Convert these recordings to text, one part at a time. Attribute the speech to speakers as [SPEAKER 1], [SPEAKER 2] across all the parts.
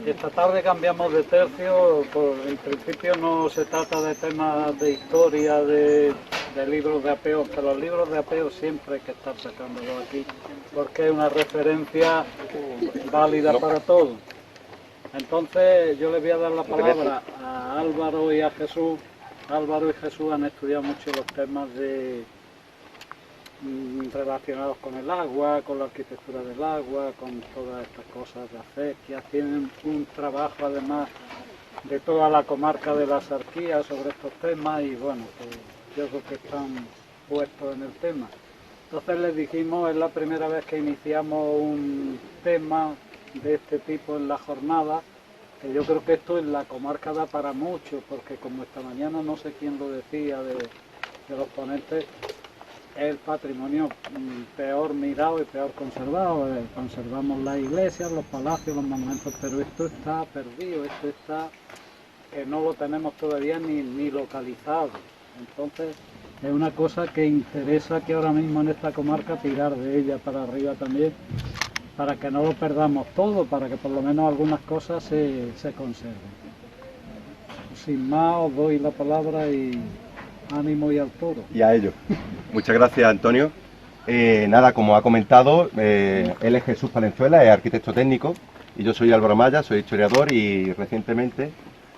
[SPEAKER 1] Esta tarde cambiamos de tercio, en principio no se trata de temas de historia, de libros de apeo, pero los libros de apeo siempre hay que estar sacándolos aquí, porque es una referencia válida para todos. Entonces yo les voy a dar la palabra a Álvaro y a Jesús. Álvaro y Jesús han estudiado mucho los temas relacionados con el agua, con la arquitectura del agua, con todas estas cosas de acequias. Tienen un trabajo además de toda la comarca de la Sarquía sobre estos temas y bueno, pues yo creo que están puestos en el tema. Entonces les dijimos, es la primera vez que iniciamos un tema de este tipo en la jornada, que yo creo que esto en la comarca da para mucho, porque como esta mañana no sé quién lo decía de los ponentes, es el patrimonio peor mirado y peor conservado. Conservamos las iglesias, los palacios, los monumentos, pero esto está perdido, esto está que no lo tenemos todavía ni localizado. Entonces es una cosa que interesa que ahora mismo en esta comarca tirar de ella para arriba también, para que no lo perdamos todo, para que por lo menos algunas cosas se conserven. Sin más os doy la palabra y ánimo y al toro.
[SPEAKER 2] Y a ello. Muchas gracias, Antonio. Nada, como ha comentado, él es Jesús Palenzuela, es arquitecto técnico, y yo soy Álvaro Maya, soy historiador, y recientemente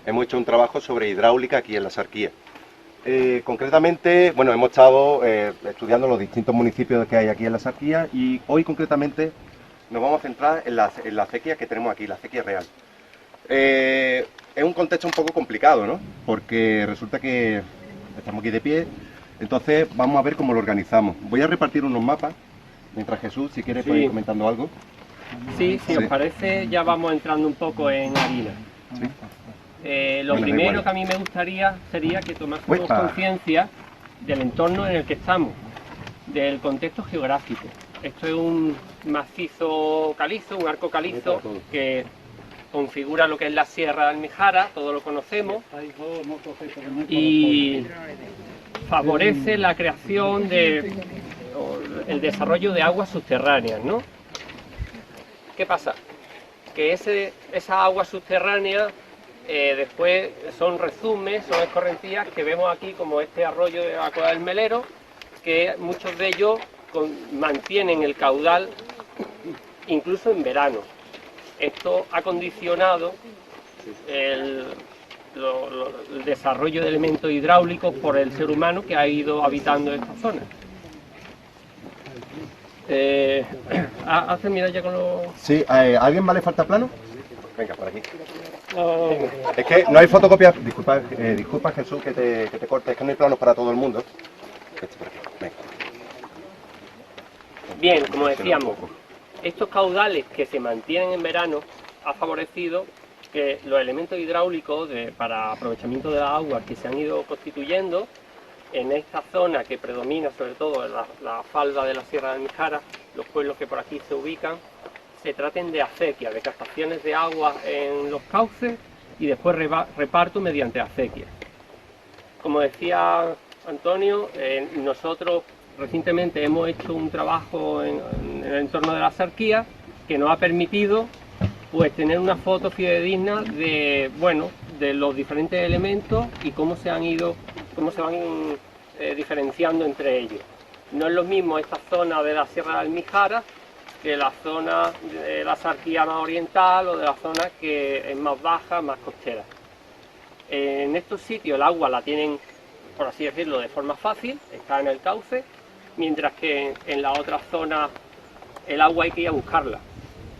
[SPEAKER 2] hemos hecho un trabajo sobre hidráulica aquí en la Sarquía. Concretamente, bueno, hemos estado estudiando los distintos municipios que hay aquí en la Sarquía, y hoy concretamente nos vamos a centrar en la acequia que tenemos aquí, la acequia real. Es un contexto un poco complicado, ¿no? Porque resulta que estamos aquí de pie, entonces vamos a ver cómo lo organizamos. Voy a repartir unos mapas, mientras Jesús, si quieres, puede ir comentando algo.
[SPEAKER 3] Sí, si os parece, ya vamos entrando un poco en harina.
[SPEAKER 2] Sí.
[SPEAKER 3] Lo primero que a mí me gustaría sería que tomásemos conciencia del entorno en el que estamos, del contexto geográfico. Esto es un macizo calizo, un arco calizo que configura lo que es la Sierra de Almijara, todos lo conocemos, y favorece la creación el desarrollo de aguas subterráneas, ¿no? ¿Qué pasa? Que esas aguas subterráneas después son rezumes, son escorrentías que vemos aquí, como este arroyo de la Cueva del Melero, que muchos de ellos mantienen el caudal incluso en verano. Esto ha condicionado el desarrollo de elementos hidráulicos por el ser humano que ha ido habitando esta zona. ¿Has terminado ya con los...?
[SPEAKER 2] Sí, ¿a alguien más le falta plano? Venga, por aquí. Es que no hay fotocopias. Disculpa Jesús que te corte, es que no hay planos para todo el mundo. Venga.
[SPEAKER 3] Bien, como decíamos, estos caudales que se mantienen en verano ha favorecido que los elementos hidráulicos para aprovechamiento de las aguas que se han ido constituyendo en esta zona que predomina sobre todo en la falda de la Sierra de Almijara, los pueblos que por aquí se ubican, se traten de acequias, de captaciones de agua en los cauces y después reparto mediante acequias. Como decía Antonio, nosotros recientemente hemos hecho un trabajo en el entorno de la Sarquía que nos ha permitido pues tener una foto fidedigna de los diferentes elementos y cómo se van diferenciando entre ellos. No es lo mismo esta zona de la Sierra de Almijara que la zona de la Sarquía más oriental o de la zona que es más baja, más costera. En estos sitios el agua la tienen, por así decirlo, de forma fácil, está en el cauce, mientras que en la otra zona el agua hay que ir a buscarla.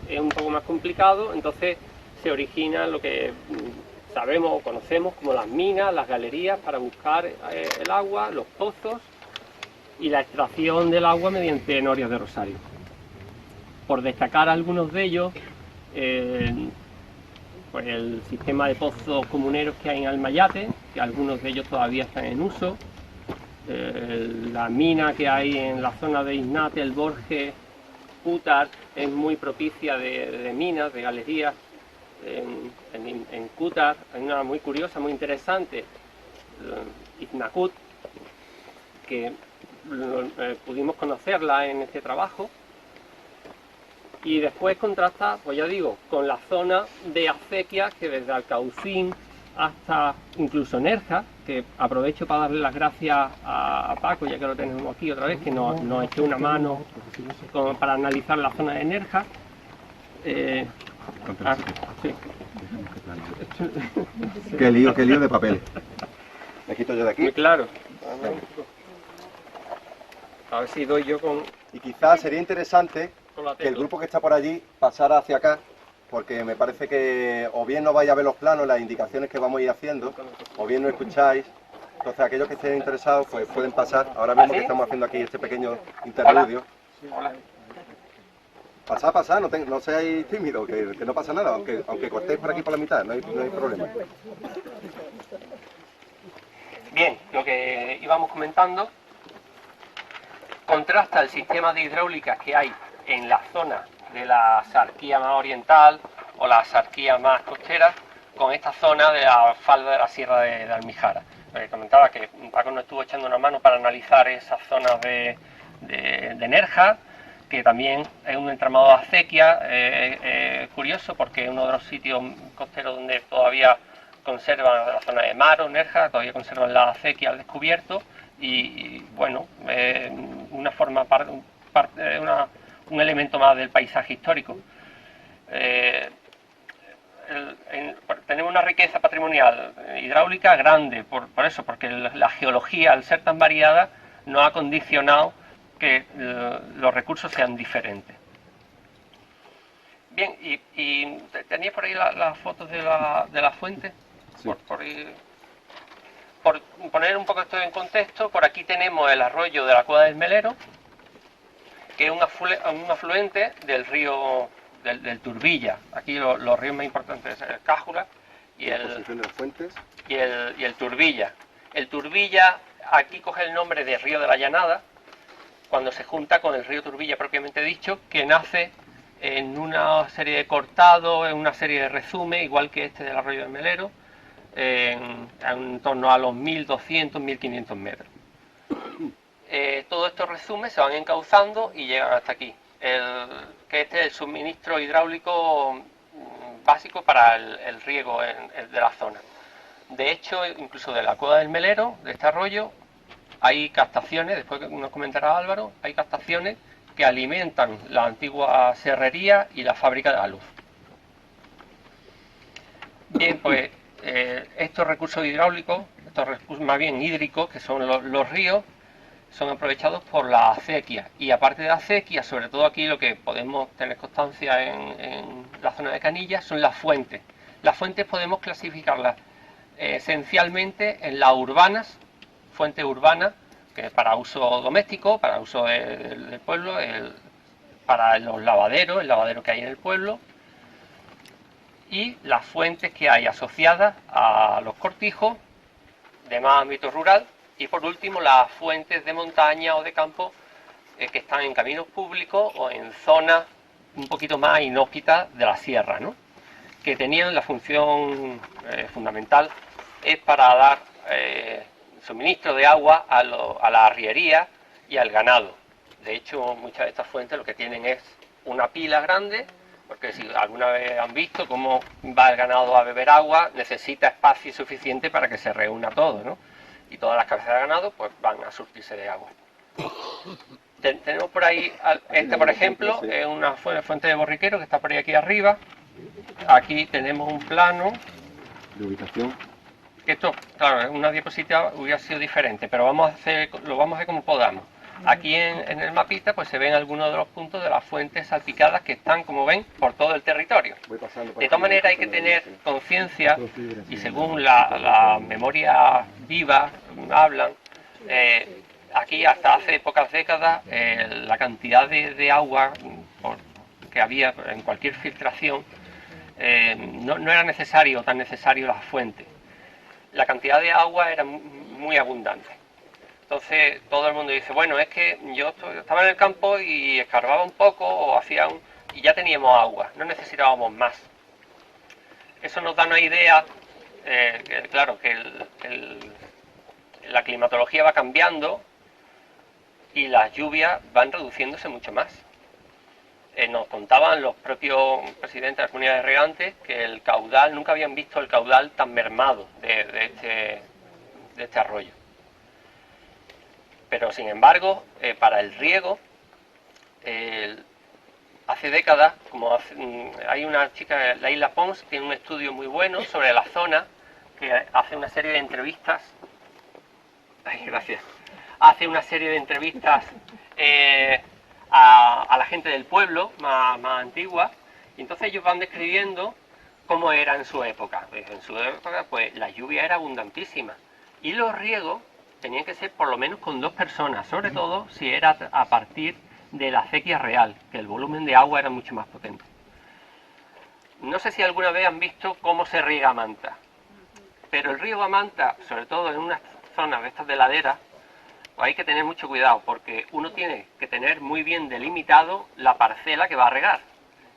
[SPEAKER 3] Es un poco más complicado, entonces se origina lo que sabemos o conocemos como las minas, las galerías para buscar el agua, los pozos y la extracción del agua mediante norias de rosario. Por destacar algunos de ellos, pues el sistema de pozos comuneros que hay en Almayate, que algunos de ellos todavía están en uso, la mina que hay en la zona de Iznate, el Borges, Cútar, es muy propicia de minas, de galerías. En Cútar hay una muy curiosa, muy interesante, Iznacut, que pudimos conocerla en este trabajo. Y después contrasta, pues ya digo, con la zona de acequia que desde Alcaucín hasta incluso Nerja, que aprovecho para darle las gracias a Paco, ya que lo tenemos aquí otra vez, que nos echó una mano para analizar la zona de Nerja. Sí.
[SPEAKER 2] Qué lío de papeles. Me quito yo de aquí.
[SPEAKER 3] Muy claro. A ver si doy yo con
[SPEAKER 2] Y quizás sería interesante
[SPEAKER 3] la
[SPEAKER 2] que el
[SPEAKER 3] tecla.
[SPEAKER 2] grupo que está por allí pasara hacia acá, porque me parece que o bien no vais a ver los planos, las indicaciones que vamos a ir haciendo, o bien no escucháis. Entonces aquellos que estén interesados pues pueden pasar. Ahora mismo que estamos haciendo aquí este pequeño interludio.
[SPEAKER 3] Hola.
[SPEAKER 2] Pasad, no seáis tímidos, que no pasa nada, aunque cortéis por aquí por la mitad, no hay problema.
[SPEAKER 3] Bien, lo que íbamos comentando contrasta el sistema de hidráulicas que hay en la zona de la sarquía más oriental o la sarquía más costera con esta zona de la falda de la sierra de Almijara. Comentaba que Paco nos estuvo echando una mano para analizar esas zonas de Nerja, que también es un entramado de acequia, curioso porque es uno de los sitios costeros donde todavía conservan la zona de Maro, Nerja, todavía conservan la acequia al descubierto y bueno, una forma un elemento más del paisaje histórico. Tenemos una riqueza patrimonial hidráulica grande, por eso, porque la geología, al ser tan variada, nos ha condicionado que los recursos sean diferentes. Bien, y ¿tenéis por ahí las fotos de la fuente?
[SPEAKER 2] Sí.
[SPEAKER 3] Por poner un poco esto en contexto, por aquí tenemos el arroyo de la Cueva del Melero, que es un afluente del río del Turbilla. Aquí los ríos más importantes son el Cájula y el Turbilla. El Turbilla aquí coge el nombre de Río de la Llanada, cuando se junta con el río Turbilla propiamente dicho, que nace en una serie de cortados, en una serie de resumes, igual que este del arroyo del Melero, en torno a los 1200, 1500 metros. Todos estos resumes se van encauzando y llegan hasta aquí, que este es el suministro hidráulico básico para el riego de la zona. De hecho, incluso de la Cueva del Melero, de este arroyo, hay captaciones, después que nos comentará Álvaro, hay captaciones que alimentan la antigua serrería y la fábrica de la luz. Bien, pues estos recursos hidráulicos, estos recursos más bien hídricos, que son los ríos, son aprovechados por la acequia. Y aparte de la acequia, sobre todo aquí lo que podemos tener constancia en la zona de Canillas son las fuentes. Las fuentes podemos clasificarlas esencialmente en las urbanas, fuentes urbanas, que para uso doméstico, para uso del pueblo, para los lavaderos, el lavadero que hay en el pueblo, y las fuentes que hay asociadas a los cortijos de más ámbito rural, y por último las fuentes de montaña o de campo que están en caminos públicos o en zonas un poquito más inhóspitas de la sierra, ¿no? Que tenían la función fundamental es para dar suministro de agua a la arriería y al ganado. De hecho, muchas de estas fuentes lo que tienen es una pila grande, porque si alguna vez han visto cómo va el ganado a beber agua, necesita espacio suficiente para que se reúna todo, ¿no? Y todas las cabezas de ganado pues van a surtirse de agua. Tenemos por ahí, por ejemplo, es una fuente de borriquero que está por ahí aquí arriba. Aquí tenemos un plano
[SPEAKER 2] de ubicación.
[SPEAKER 3] Esto, claro, en una diapositiva hubiera sido diferente, pero lo vamos a hacer como podamos. Aquí en el mapita pues se ven algunos de los puntos de las fuentes salpicadas que están, como ven, por todo el territorio. De todas maneras hay que tener conciencia, y según la memoria viva hablan, aquí hasta hace pocas décadas la cantidad de agua que había en cualquier filtración no era necesario, tan necesario las fuentes. La cantidad de agua era muy abundante. Entonces todo el mundo dice, bueno, es que yo estaba en el campo y escarbaba un poco o y ya teníamos agua, no necesitábamos más. Eso nos da una idea, claro, que la climatología va cambiando y las lluvias van reduciéndose mucho más. nos contaban los propios presidentes de las comunidades regantes que el caudal, nunca habían visto el caudal tan mermado de este arroyo. Pero sin embargo, para el riego, hace décadas, hay una chica, la Isla Pons, tiene un estudio muy bueno sobre la zona, que hace una serie de entrevistas. Gracias. Hace una serie de entrevistas a la gente del pueblo más antigua, y entonces ellos van describiendo cómo era en su época. En su época, pues la lluvia era abundantísima y los riegos tenían que ser por lo menos con 2 personas, sobre todo si era a partir de la acequia real, que el volumen de agua era mucho más potente. No sé si alguna vez han visto cómo se riega a manta, pero el riego a manta, sobre todo en unas zonas de estas de ladera, pues hay que tener mucho cuidado, porque uno tiene que tener muy bien delimitado la parcela que va a regar.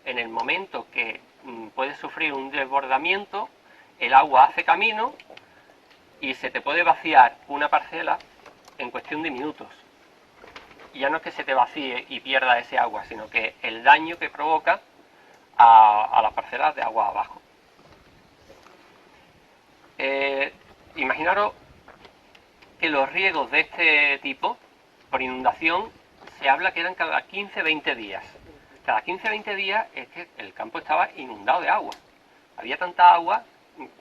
[SPEAKER 3] En el momento que puede sufrir un desbordamiento, el agua hace camino y se te puede vaciar una parcela en cuestión de minutos. Y ya no es que se te vacíe y pierda ese agua, sino que el daño que provoca a las parcelas de agua abajo. Imaginaros que los riegos de este tipo, por inundación, se habla que eran cada 15-20 días. Cada 15-20 días es que el campo estaba inundado de agua. Había tanta agua,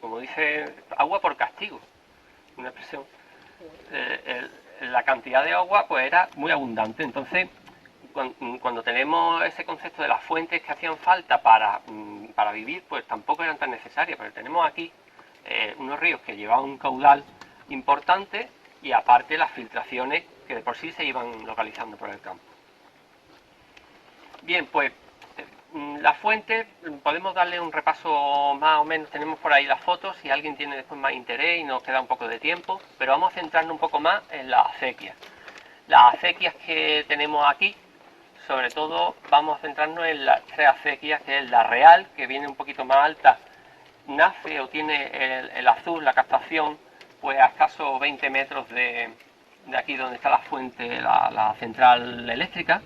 [SPEAKER 3] como dice, agua por castigo, una expresión. La cantidad de agua pues era muy abundante. Entonces, cuando tenemos ese concepto de las fuentes que hacían falta para vivir, pues tampoco eran tan necesarias, pero tenemos aquí unos ríos que llevaban un caudal importante y aparte las filtraciones que de por sí se iban localizando por el campo. Bien, pues las fuentes, podemos darle un repaso más o menos, tenemos por ahí las fotos, si alguien tiene después más interés y nos queda un poco de tiempo, pero vamos a centrarnos un poco más en las acequias. Las acequias que tenemos aquí, sobre todo vamos a centrarnos en las 3 acequias, que es la real, que viene un poquito más alta, nace o tiene el azul, la captación, pues a escasos 20 metros de aquí donde está la fuente, la central eléctrica.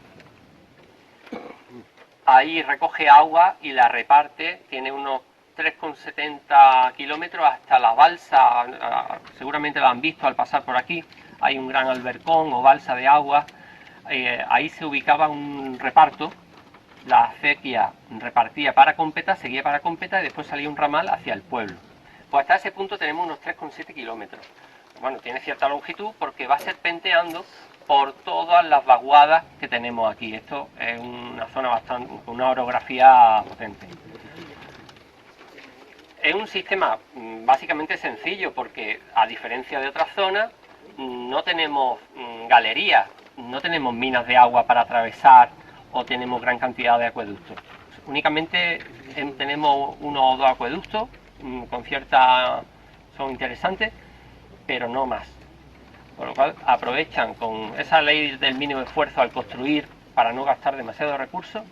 [SPEAKER 3] Ahí recoge agua y la reparte, tiene unos 3,70 kilómetros hasta la balsa, seguramente la han visto al pasar por aquí, hay un gran albercón o balsa de agua, ahí se ubicaba un reparto, la acequia repartía para Competa, seguía para Competa y después salía un ramal hacia el pueblo. Pues hasta ese punto tenemos unos 3,7 kilómetros. Bueno, tiene cierta longitud porque va serpenteando por todas las vaguadas que tenemos aquí. Esto es una zona con una orografía potente. Es un sistema básicamente sencillo porque, a diferencia de otras zonas, no tenemos galerías, no tenemos minas de agua para atravesar o tenemos gran cantidad de acueductos. Únicamente tenemos 1 o 2 acueductos, son interesantes, pero no más. Por lo cual aprovechan con esa ley del mínimo esfuerzo al construir para no gastar demasiados recursos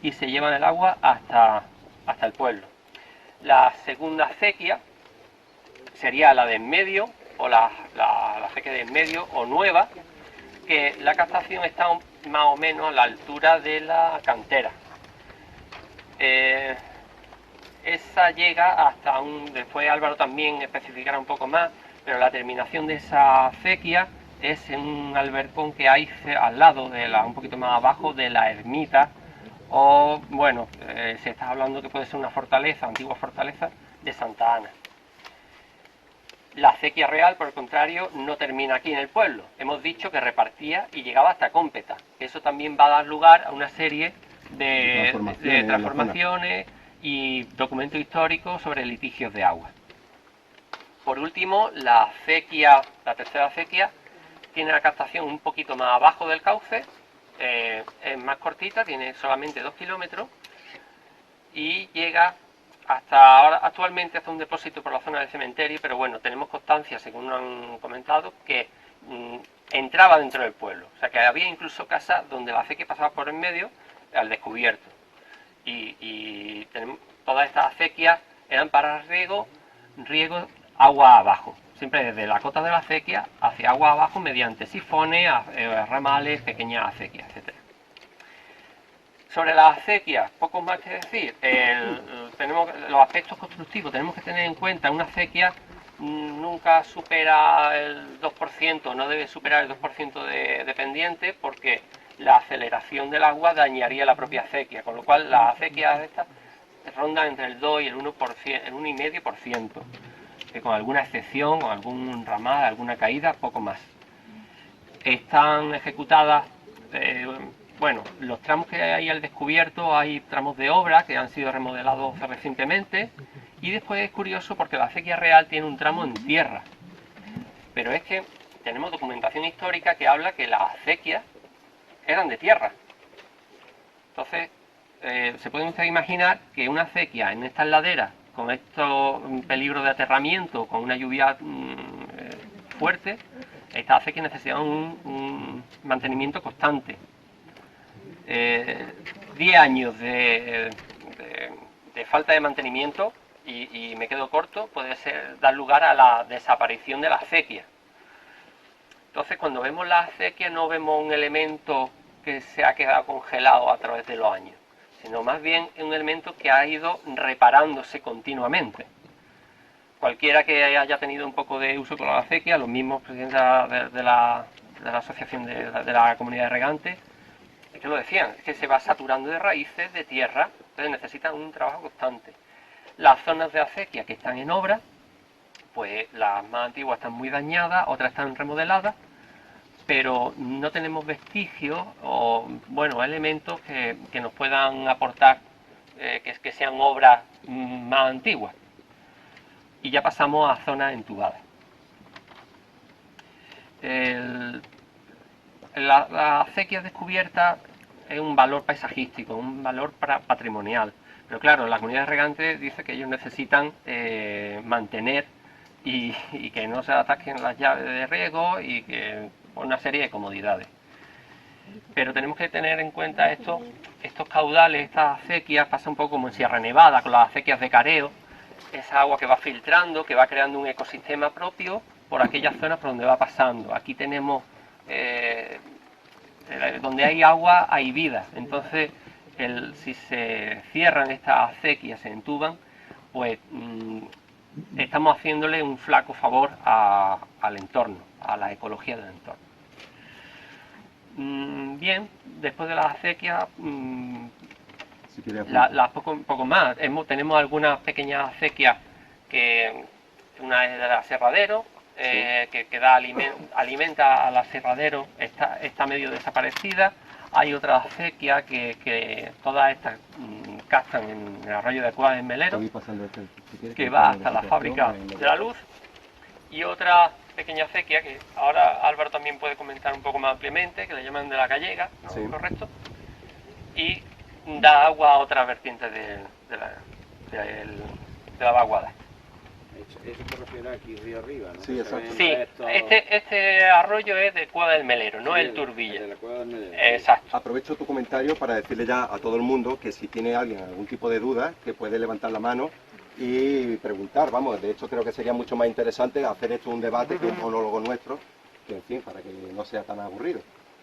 [SPEAKER 3] y se llevan el agua hasta el pueblo. La segunda acequia sería la de en medio, o la acequia de en medio o nueva, que la captación está más o menos a la altura de la cantera. Esa llega hasta después Álvaro también especificará un poco más, pero la terminación de esa acequia es en un albercón que hay al lado, un poquito más abajo de la ermita, o bueno, se está hablando que puede ser una fortaleza, antigua fortaleza de Santa Ana. La acequia real, por el contrario, no termina aquí en el pueblo. Hemos dicho que repartía y llegaba hasta Cómpeta. Eso también va a dar lugar a una serie de transformaciones y documentos históricos sobre litigios de agua. Por último, la tercera acequia, tiene la captación un poquito más abajo del cauce, es más cortita, tiene solamente 2 kilómetros y llega hasta ahora, actualmente hasta un depósito por la zona del cementerio, pero bueno, tenemos constancia, según nos han comentado, que entraba dentro del pueblo, o sea que había incluso casas donde la acequia pasaba por en medio al descubierto, y todas estas acequias eran para riego agua abajo, siempre desde la cota de la acequia hacia agua abajo mediante sifones, ramales, pequeñas acequias, etc. Sobre las acequias, poco más que decir. Tenemos los aspectos constructivos, tenemos que tener en cuenta una acequia nunca supera el 2%, no debe superar el 2% de pendiente, porque la aceleración del agua dañaría la propia acequia, con lo cual las acequias estas rondan entre el 2 y el 1%, el 1,5%, con alguna excepción o algún ramal, alguna caída, poco más. Están ejecutadas, bueno, los tramos que hay al descubierto, hay tramos de obra que han sido remodelados recientemente, y después es curioso porque la acequia real tiene un tramo en tierra, pero es que tenemos documentación histórica que habla que las acequias eran de tierra. Entonces, se pueden ustedes imaginar que una acequia en estas laderas, con estos peligros de aterramiento, con una lluvia fuerte, estas acequias necesitan un mantenimiento constante. 10 años de falta de mantenimiento, y me quedo corto, puede dar lugar a la desaparición de la acequia. Entonces, cuando vemos la acequia, no vemos un elemento que se ha quedado congelado a través de los años, sino más bien un elemento que ha ido reparándose continuamente. Cualquiera que haya tenido un poco de uso con la acequia, los mismos presidentes de la asociación de la comunidad de regantes, es que lo decían, es que se va saturando de raíces, de tierra, entonces necesitan un trabajo constante. Las zonas de acequia que están en obra, pues las más antiguas están muy dañadas, otras están remodeladas, pero no tenemos vestigios o, bueno, elementos que nos puedan aportar que sean obras más antiguas. Y ya pasamos a zonas entubadas. La acequia descubierta es un valor paisajístico, un valor patrimonial. Pero claro, la comunidad de regantes dice que ellos necesitan mantener y que no se ataquen las llaves de riego y que una serie de comodidades. Pero tenemos que tener en cuenta estos caudales, estas acequias, pasa un poco como en Sierra Nevada, con las acequias de careo, esa agua que va filtrando, que va creando un ecosistema propio por aquellas zonas por donde va pasando. Aquí tenemos, donde hay agua hay vida, entonces si se cierran estas acequias, se entuban, pues estamos haciéndole un flaco favor al entorno, a la ecología del entorno. Bien, después de las acequias, poco más. Tenemos algunas pequeñas acequias, que una es del aserradero, que alimenta al aserradero, está medio desaparecida. Hay otra acequia que todas estas captan en el arroyo de Cuadra en Melero, que va hasta la fábrica de la luz, y otra pequeña acequia que ahora Álvaro también puede comentar un poco más ampliamente, que le llaman de la gallega, ¿no? Sí. Correcto, y da agua a otra vertiente de la vaguada.
[SPEAKER 4] Eso te refiere aquí río arriba, ¿no?
[SPEAKER 2] Sí, exacto.
[SPEAKER 3] Sí, este arroyo es de Cuadra del Melero, no el Turbilla.
[SPEAKER 4] De la Cuadra del Melero.
[SPEAKER 3] Exacto.
[SPEAKER 2] Aprovecho tu comentario para decirle ya a todo el mundo que si tiene alguien algún tipo de duda, que puede levantar la mano y preguntar. Vamos, de hecho creo que sería mucho más interesante hacer esto un debate que un monólogo nuestro, que en fin, para que no sea tan aburrido.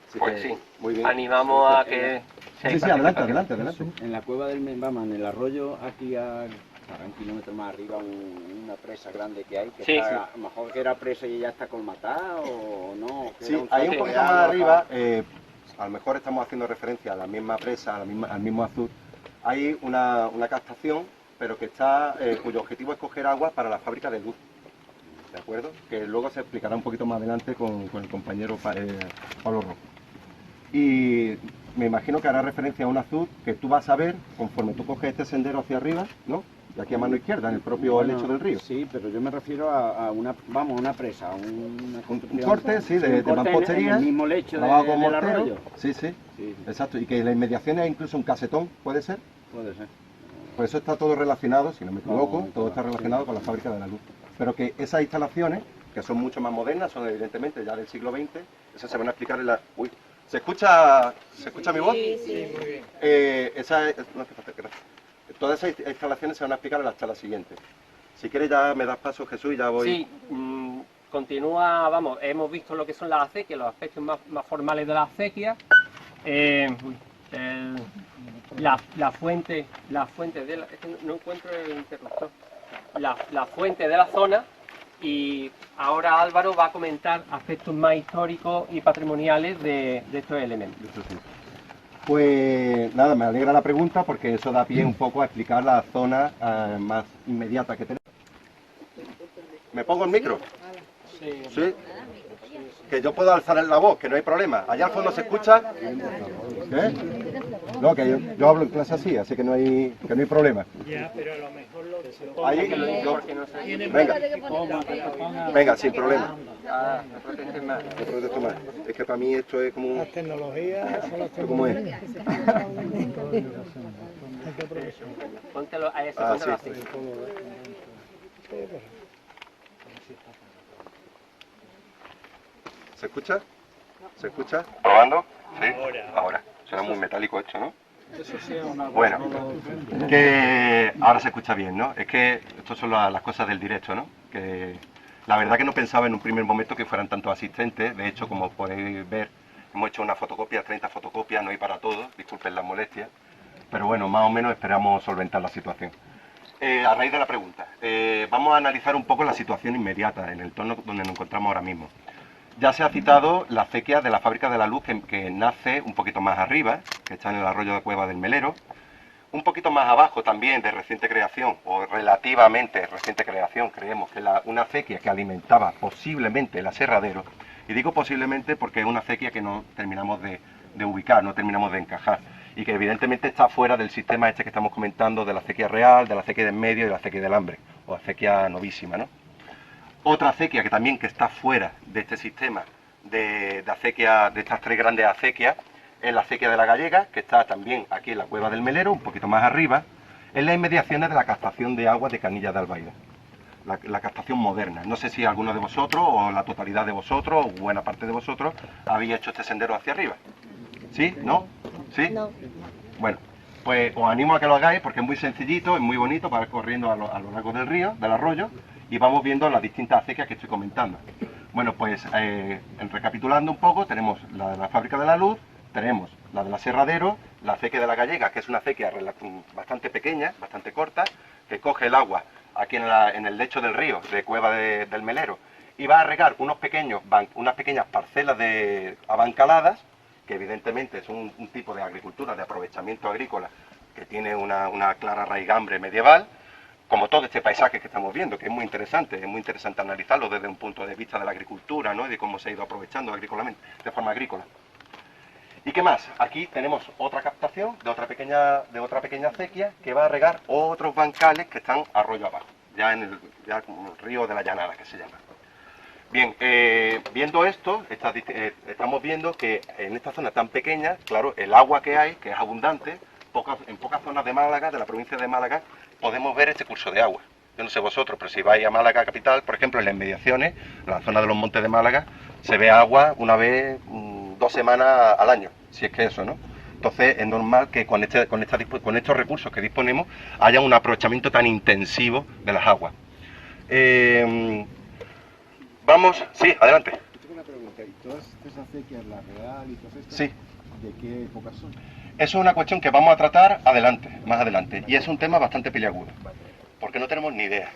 [SPEAKER 2] Así
[SPEAKER 3] pues
[SPEAKER 2] que,
[SPEAKER 3] sí,
[SPEAKER 2] muy bien.
[SPEAKER 3] animamos a que...
[SPEAKER 2] Sí, adelante.
[SPEAKER 4] En la cueva del vamos, en el arroyo, aquí a 40 kilómetros más arriba, una presa grande que hay, que
[SPEAKER 3] sí,
[SPEAKER 4] está, a lo mejor que era presa y ya está colmatada o no.
[SPEAKER 2] Sí, ahí un poquito más arriba, a lo mejor estamos haciendo referencia a la misma presa, al mismo azul. Hay una captación, pero que está, cuyo objetivo es coger agua para la fábrica de luz, ¿de acuerdo? Que luego se explicará un poquito más adelante con el compañero Pablo Rojo. Y me imagino que hará referencia a un azul que tú vas a ver conforme tú coges este sendero hacia arriba, ¿no? Y aquí a mano izquierda, en el propio lecho del río.
[SPEAKER 4] Sí, pero yo me refiero a una presa, un
[SPEAKER 2] corte, sí, de mampostería,
[SPEAKER 4] en el mismo lecho
[SPEAKER 2] trabajado con
[SPEAKER 4] del
[SPEAKER 2] mortero.
[SPEAKER 4] arroyo.
[SPEAKER 2] Sí, exacto. Y que en la inmediación hay incluso un casetón, ¿puede ser?
[SPEAKER 4] Puede ser.
[SPEAKER 2] Pues eso está todo relacionado, si no me equivoco, todo está relacionado con la fábrica de la luz. Pero que esas instalaciones, que son mucho más modernas, son evidentemente ya del siglo XX, esas se van a explicar en la... Uy, ¿se escucha mi voz?
[SPEAKER 5] Sí, muy bien.
[SPEAKER 2] No hace falta, gracias. Todas esas instalaciones se van a explicar en la charla siguiente. Si quieres ya me das paso, Jesús, y ya voy...
[SPEAKER 3] Sí, continúa, vamos, hemos visto lo que son las acequias, los aspectos más formales de las acequias. la fuente de la, es que no encuentro el interruptor, la fuente de la zona, y ahora Álvaro va a comentar aspectos más históricos y patrimoniales de estos elementos.
[SPEAKER 2] Pues nada, me alegra la pregunta porque eso da pie un poco a explicar la zona más inmediata que tenemos. ¿Me pongo el micro? Sí. Que yo puedo alzar la voz, que no hay problema. Allá al fondo se escucha. No, que yo hablo en clase así que no hay problema.
[SPEAKER 1] Ya, pero a lo mejor lo que se ponga...
[SPEAKER 2] Ahí, venga, sin problema. Me protejo más. Es que para mí esto es como...
[SPEAKER 1] Las tecnologías son las
[SPEAKER 2] ¿Cómo es?
[SPEAKER 3] Póntelo a eso,
[SPEAKER 2] Ah,
[SPEAKER 3] póntelo
[SPEAKER 2] sí.
[SPEAKER 3] así.
[SPEAKER 2] ¿Se escucha? ¿Se escucha? ¿Probando? Sí. Ahora. Suena muy metálico esto, ¿no?
[SPEAKER 1] Eso sí es una...
[SPEAKER 2] Bueno, que ahora se escucha bien, ¿no? Es que estas son las cosas del directo, ¿no? Que la verdad que no pensaba en un primer momento que fueran tantos asistentes. De hecho, como podéis ver, hemos hecho una fotocopia, 30 fotocopias, no hay para todos, disculpen las molestias. Pero bueno, más o menos esperamos solventar la situación. A raíz de la pregunta, vamos a analizar un poco la situación inmediata, en el entorno donde nos encontramos ahora mismo. Ya se ha citado la acequia de la Fábrica de la Luz, que nace un poquito más arriba, que está en el arroyo de Cueva del Melero. Un poquito más abajo también, de reciente creación, o relativamente reciente creación, creemos que una acequia que alimentaba posiblemente el aserradero. Y digo posiblemente porque es una acequia que no terminamos de ubicar, no terminamos de encajar. Y que evidentemente está fuera del sistema este que estamos comentando, de la acequia real, de la acequia de en medio y de la acequia del hambre, o acequia novísima, ¿no? Otra acequia que también que está fuera de este sistema de acequia, de estas tres grandes acequias, es la acequia de la Gallega, que está también aquí en la Cueva del Melero, un poquito más arriba, en las inmediaciones de la captación de agua de Canilla de Albaida. La captación moderna. No sé si alguno de vosotros, o la totalidad de vosotros, o buena parte de vosotros, habéis hecho este sendero hacia arriba. ¿Sí? ¿No? ¿Sí? No. Bueno, pues os animo a que lo hagáis porque es muy sencillito, es muy bonito para ir corriendo a lo largo del río, del arroyo, y vamos viendo las distintas acequias que estoy comentando. Bueno, pues recapitulando un poco, tenemos la de la Fábrica de la Luz, tenemos la del aserradero, la acequia de la Gallega, que es una acequia bastante pequeña, bastante corta, que coge el agua aquí en el lecho del río de Cueva del Melero y va a regar unas pequeñas parcelas abancaladas, que evidentemente es un tipo de agricultura, de aprovechamiento agrícola, que tiene una clara raigambre medieval, como todo este paisaje que estamos viendo, que es muy interesante analizarlo desde un punto de vista de la agricultura, ¿no? Y de cómo se ha ido aprovechando agrícolamente, de forma agrícola. ¿Y qué más? Aquí tenemos otra captación de otra pequeña acequia que va a regar otros bancales que están arroyo abajo, ya en el río de la Llanada, que se llama. Bien, viendo esto, estamos viendo que en esta zona tan pequeña, claro, el agua que hay, que es abundante, en pocas zonas de Málaga, de la provincia de Málaga, podemos ver este curso de agua. Yo no sé vosotros, pero si vais a Málaga capital, por ejemplo, en las inmediaciones, en la zona de los montes de Málaga, se ve agua una vez 2 semanas al año, si es que eso, ¿no? Entonces es normal que con estos recursos que disponemos haya un aprovechamiento tan intensivo de las aguas. Vamos, sí, adelante.
[SPEAKER 5] Yo tengo una pregunta, ¿y todas estas acequias, la real y todas estas,
[SPEAKER 2] Sí.
[SPEAKER 5] de qué época son?
[SPEAKER 2] Eso es una cuestión que vamos a tratar más adelante, y es un tema bastante peliagudo, porque no tenemos ni idea.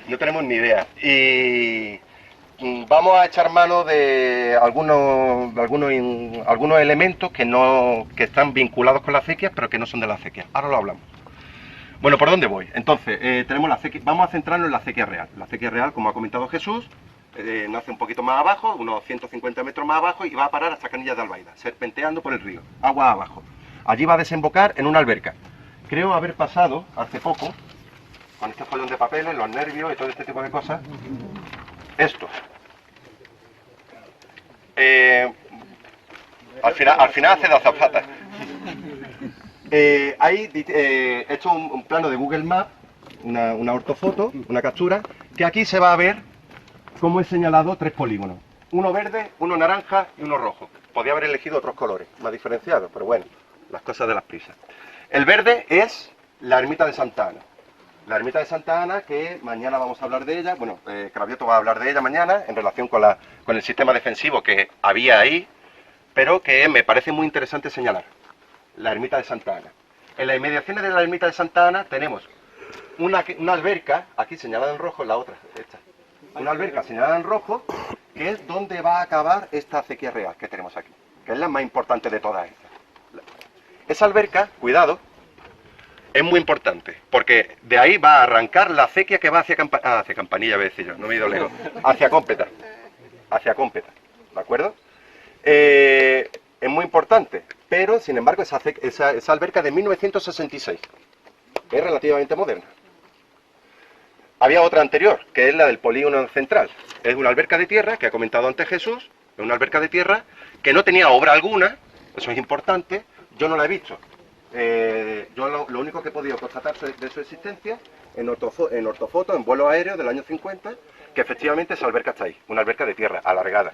[SPEAKER 2] No tenemos ni idea. Y vamos a echar mano de algunos elementos que están vinculados con las acequias, pero que no son de la acequia. Ahora lo hablamos. Bueno, ¿por dónde voy? Entonces, tenemos vamos a centrarnos en la acequia real. La acequia real, como ha comentado Jesús, nace un poquito más abajo, unos 150 metros más abajo, y va a parar hasta Canilla de Albaida, serpenteando por el río, agua abajo. Allí va a desembocar en una alberca. Creo haber pasado hace poco, con este folio de papeles, los nervios y todo este tipo de cosas, esto. Al final hace de azafata. Ahí he hecho un plano de Google Maps, una ortofoto, una captura, que aquí se va a ver cómo he señalado 3 polígonos. Uno verde, uno naranja y uno rojo. Podría haber elegido otros colores más diferenciados, pero bueno, las cosas de las prisas. El verde es la ermita de Santa Ana. La ermita de Santa Ana, que mañana vamos a hablar de ella, bueno, Cravioto va a hablar de ella mañana, en relación con el sistema defensivo que había ahí, pero que me parece muy interesante señalar. la ermita de Santa Ana. En las inmediaciones de la ermita de Santa Ana tenemos una alberca, aquí señalada en rojo, la otra, esta. Una alberca señalada en rojo, que es donde va a acabar esta acequia real que tenemos aquí, que es la más importante de todas estas. Esa alberca, cuidado, es muy importante, porque de ahí va a arrancar la acequia que va hacia Campanilla, voy a decir yo, no me he ido lejos, hacia Cómpeta, ¿de acuerdo? Es muy importante, pero sin embargo esa alberca de 1966 es relativamente moderna. Había otra anterior, que es la del polígono central. Es una alberca de tierra, que ha comentado antes Jesús, es una alberca de tierra que no tenía obra alguna, eso es importante, yo no la he visto. Yo lo único que he podido constatar de su existencia en ortofoto, en vuelo aéreo del año 50, que efectivamente esa alberca está ahí, una alberca de tierra alargada.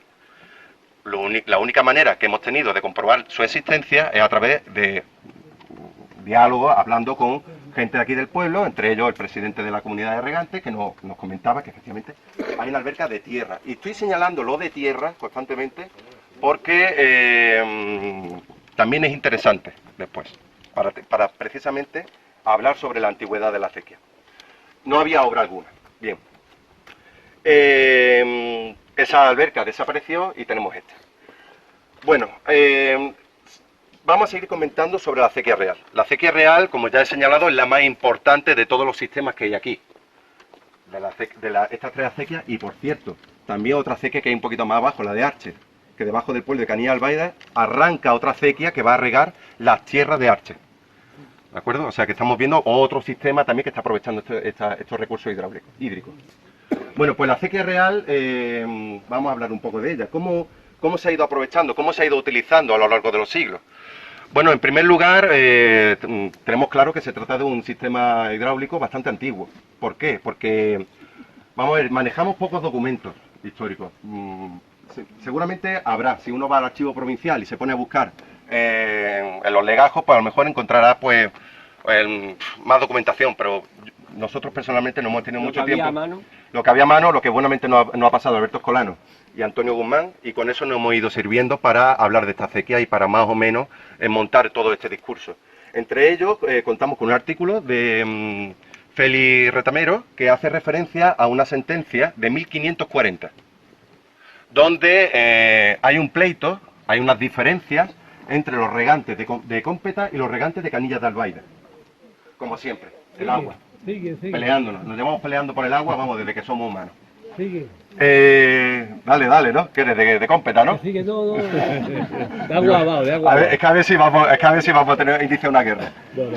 [SPEAKER 2] La única manera que hemos tenido de comprobar su existencia es a través de diálogo, hablando con gente de aquí del pueblo, entre ellos el presidente de la comunidad de regantes, que nos comentaba que efectivamente hay una alberca de tierra. Y estoy señalando lo de tierra constantemente porque también es interesante después, para precisamente hablar sobre la antigüedad de la acequia. No había obra alguna. Bien. Esa alberca desapareció y tenemos esta. Bueno, vamos a seguir comentando sobre la acequia real. La acequia real, como ya he señalado, es la más importante de todos los sistemas que hay aquí. Estas tres acequias, y por cierto, también otra acequia que hay un poquito más abajo, la de Arche, que debajo del pueblo de Canilla Albaida arranca otra acequia que va a regar las tierras de Arche. ¿De acuerdo? O sea que estamos viendo otro sistema también que está aprovechando estos recursos hídricos. Bueno, pues la acequia real, vamos a hablar un poco de ella. ¿Cómo se ha ido aprovechando? ¿Cómo se ha ido utilizando a lo largo de los siglos? Bueno, en primer lugar, tenemos claro que se trata de un sistema hidráulico bastante antiguo. ¿Por qué? Porque, vamos a ver, manejamos pocos documentos históricos. Seguramente habrá, si uno va al archivo provincial y se pone a buscar en los legajos, pues a lo mejor encontrará pues más documentación, pero nosotros personalmente no hemos tenido mucho tiempo. Lo que había a mano, lo que buenamente nos ha pasado Alberto Escolano y Antonio Guzmán, y con eso nos hemos ido sirviendo para hablar de esta acequia y para más o menos montar todo este discurso. Entre ellos contamos con un artículo de Félix Retamero que hace referencia a una sentencia de 1540, donde hay un pleito, hay unas diferencias entre los regantes de Cómpeta y los regantes de Canillas de Albaida. Como siempre, el agua.
[SPEAKER 6] Sigue.
[SPEAKER 2] Peleándonos, nos llevamos peleando por el agua, vamos, desde que somos humanos.
[SPEAKER 6] Sigue.
[SPEAKER 2] Dale, ¿no? Que eres de Cómpeta, ¿no?
[SPEAKER 6] Sigue todo. De agua abajo, de agua
[SPEAKER 2] a ver,
[SPEAKER 6] abajo.
[SPEAKER 2] es que a ver si vamos a tener inicio una guerra.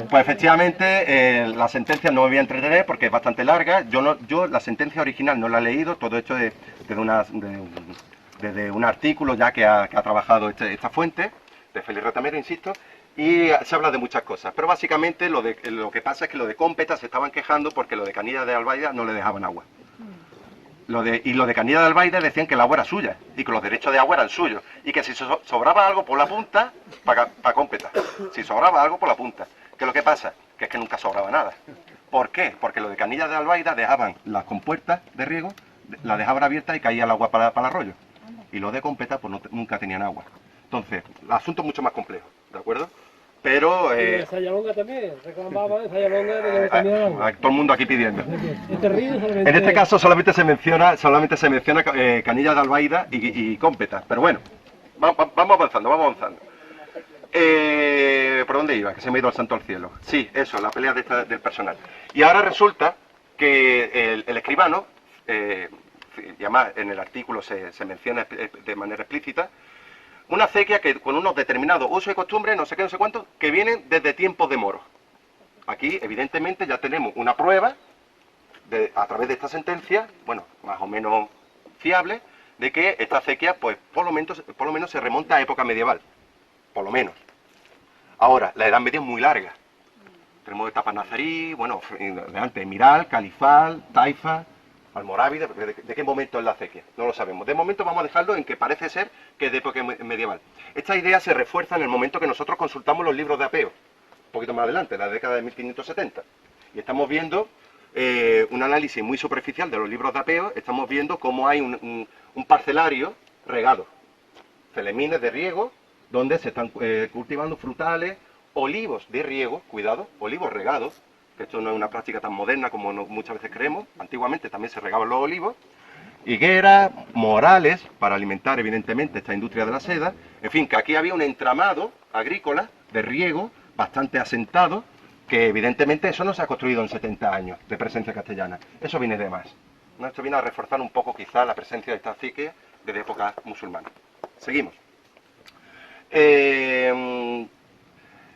[SPEAKER 2] Pues efectivamente, la sentencia no me voy a entretener porque es bastante larga. Yo la sentencia original no la he leído, todo hecho desde un artículo ya que ha trabajado esta fuente, de Félix Retamero, insisto, y se habla de muchas cosas. Pero básicamente lo que pasa es que lo de Cómpeta se estaban quejando porque lo de Canillas de Albaida no le dejaban agua. Y lo de Canilla de Albaida decían que el agua era suya y que los derechos de agua eran suyos y que si sobraba algo por la punta, para Cómpeta. Si sobraba algo por la punta. ¿Qué es lo que pasa? Que es que nunca sobraba nada. ¿Por qué? Porque lo de Canilla de Albaida dejaban las compuertas de riego, las dejaban abiertas y caía el agua para el arroyo. Y los de Cómpeta pues nunca tenían agua. Entonces, el asunto es mucho más complejo, ¿de acuerdo? Pero...
[SPEAKER 6] Y Sayalonga también, reclamaban Sayalonga de que no tenían agua.
[SPEAKER 2] todo el mundo aquí pidiendo.
[SPEAKER 6] Este río solamente...
[SPEAKER 2] En este caso solamente se menciona Canillas de Albaida y Cómpeta. Pero bueno, vamos avanzando. ¿Por dónde iba? Que se me ha ido el santo al cielo. Sí, eso, la pelea del personal. Y ahora resulta que el escribano, y además en el artículo se menciona de manera explícita, una acequia que con unos determinados usos y costumbres, no sé qué, no sé cuántos, que vienen desde tiempos de moros. Aquí, evidentemente, ya tenemos una prueba, a través de esta sentencia, bueno, más o menos fiable, de que esta acequia, pues, por lo menos se remonta a época medieval. Por lo menos. Ahora, la Edad Media es muy larga. Tenemos etapas nazarí, bueno, de antes, Miral, Califal, Taifa, Almorávide. ¿De qué momento es la acequia? No lo sabemos. De momento vamos a dejarlo en que parece ser que es de época medieval. Esta idea se refuerza en el momento que nosotros consultamos los libros de Apeo, un poquito más adelante, en la década de 1570. Y estamos viendo un análisis muy superficial de los libros de Apeo, estamos viendo cómo hay un parcelario regado, celemines de riego, donde se están cultivando frutales olivos de riego, cuidado, olivos regados, que esto no es una práctica tan moderna como muchas veces creemos, antiguamente también se regaban los olivos, higueras, morales, para alimentar evidentemente esta industria de la seda, en fin, que aquí había un entramado agrícola de riego bastante asentado, que evidentemente eso no se ha construido en 70 años de presencia castellana, eso viene de más. ¿No? Esto viene a reforzar un poco quizá la presencia de esta acequia desde época musulmana. Seguimos.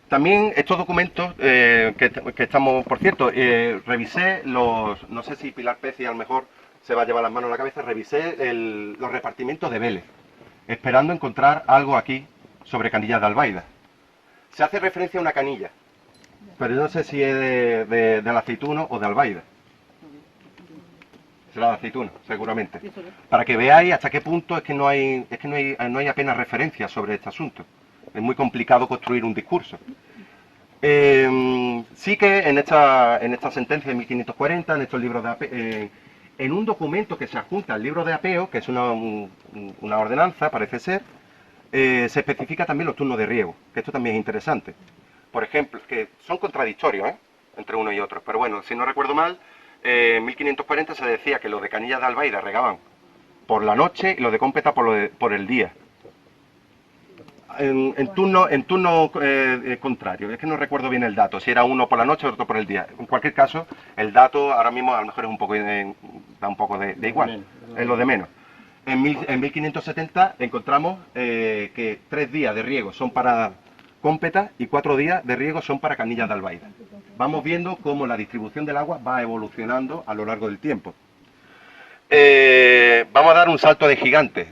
[SPEAKER 2] También estos documentos que estamos, por cierto, revisé no sé si Pilar Peci a lo mejor se va a llevar las manos a la cabeza, revisé los repartimientos de Vélez, esperando encontrar algo aquí sobre Canillas de Albaida. Se hace referencia a una canilla, pero yo no sé si es del aceituno o de Albaida. Será de aceituno, seguramente. Para que veáis hasta qué punto es que no hay apenas referencia sobre este asunto. Es muy complicado construir un discurso. Sí que en esta sentencia de 1540, en estos libros de en un documento que se adjunta al libro de apeo, que es una ordenanza, parece ser, se especifica también los turnos de riego, que esto también es interesante. Por ejemplo, que son contradictorios, entre uno y otro, pero bueno, si no recuerdo mal, en 1540 se decía que los de Canillas de Albaida regaban por la noche y los de Cómpeta por el día. En turno contrario, es que no recuerdo bien el dato, si era uno por la noche o otro por el día. En cualquier caso, el dato ahora mismo a lo mejor es da un poco de igual, es lo de menos. En 1570 encontramos que 3 días de riego son para Cómpeta y 4 días de riego son para Canillas de Albaida. Vamos viendo cómo la distribución del agua va evolucionando a lo largo del tiempo. Vamos a dar un salto de gigante.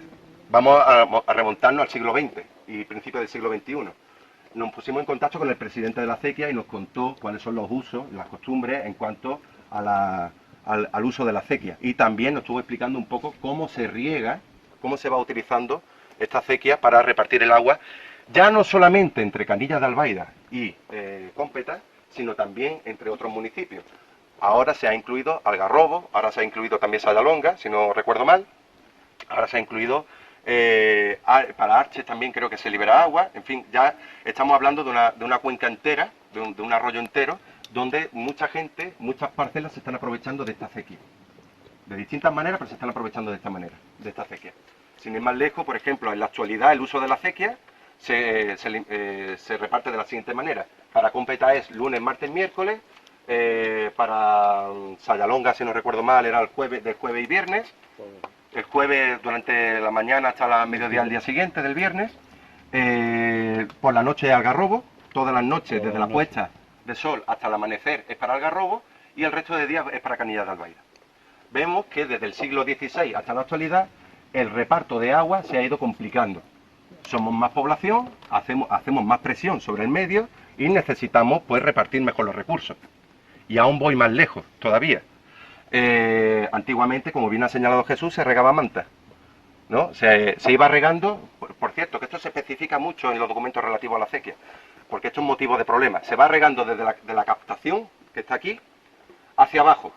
[SPEAKER 2] Vamos a remontarnos al siglo XX y principios del siglo XXI. Nos pusimos en contacto con el presidente de la acequia y nos contó cuáles son los usos, las costumbres en cuanto a al uso de la acequia. Y también nos estuvo explicando un poco cómo se riega, cómo se va utilizando esta acequia para repartir el agua, ya no solamente entre Canillas de Albaida y Cómpeta, sino también entre otros municipios. Ahora se ha incluido Algarrobo, ahora se ha incluido también Sayalonga, si no recuerdo mal, ahora se ha incluido para Arches también creo que se libera agua, en fin, ya estamos hablando de una cuenca entera, de un arroyo entero, donde mucha gente, muchas parcelas se están aprovechando de esta acequia. De distintas maneras, pero se están aprovechando de esta manera, de esta acequia. Sin ir más lejos, por ejemplo, en la actualidad el uso de la acequia se reparte de la siguiente manera. Para Cómpeta es lunes, martes, miércoles, para Sayalonga, si no recuerdo mal, era el jueves y viernes, el jueves durante la mañana hasta la mediodía al día siguiente del viernes, por la noche Algarrobo, todas las noches desde la puesta de sol hasta el amanecer es para Algarrobo y el resto de días es para Canillas de Albaida. Vemos que desde el siglo XVI hasta la actualidad el reparto de agua se ha ido complicando. Somos más población, hacemos más presión sobre el medio y necesitamos pues repartir mejor los recursos. Y aún voy más lejos todavía. Antiguamente, como bien ha señalado Jesús, se regaba manta, ¿no? Se iba regando, por cierto, que esto se especifica mucho en los documentos relativos a la acequia, porque esto es motivo de problema. Se va regando desde la captación, que está aquí, hacia abajo,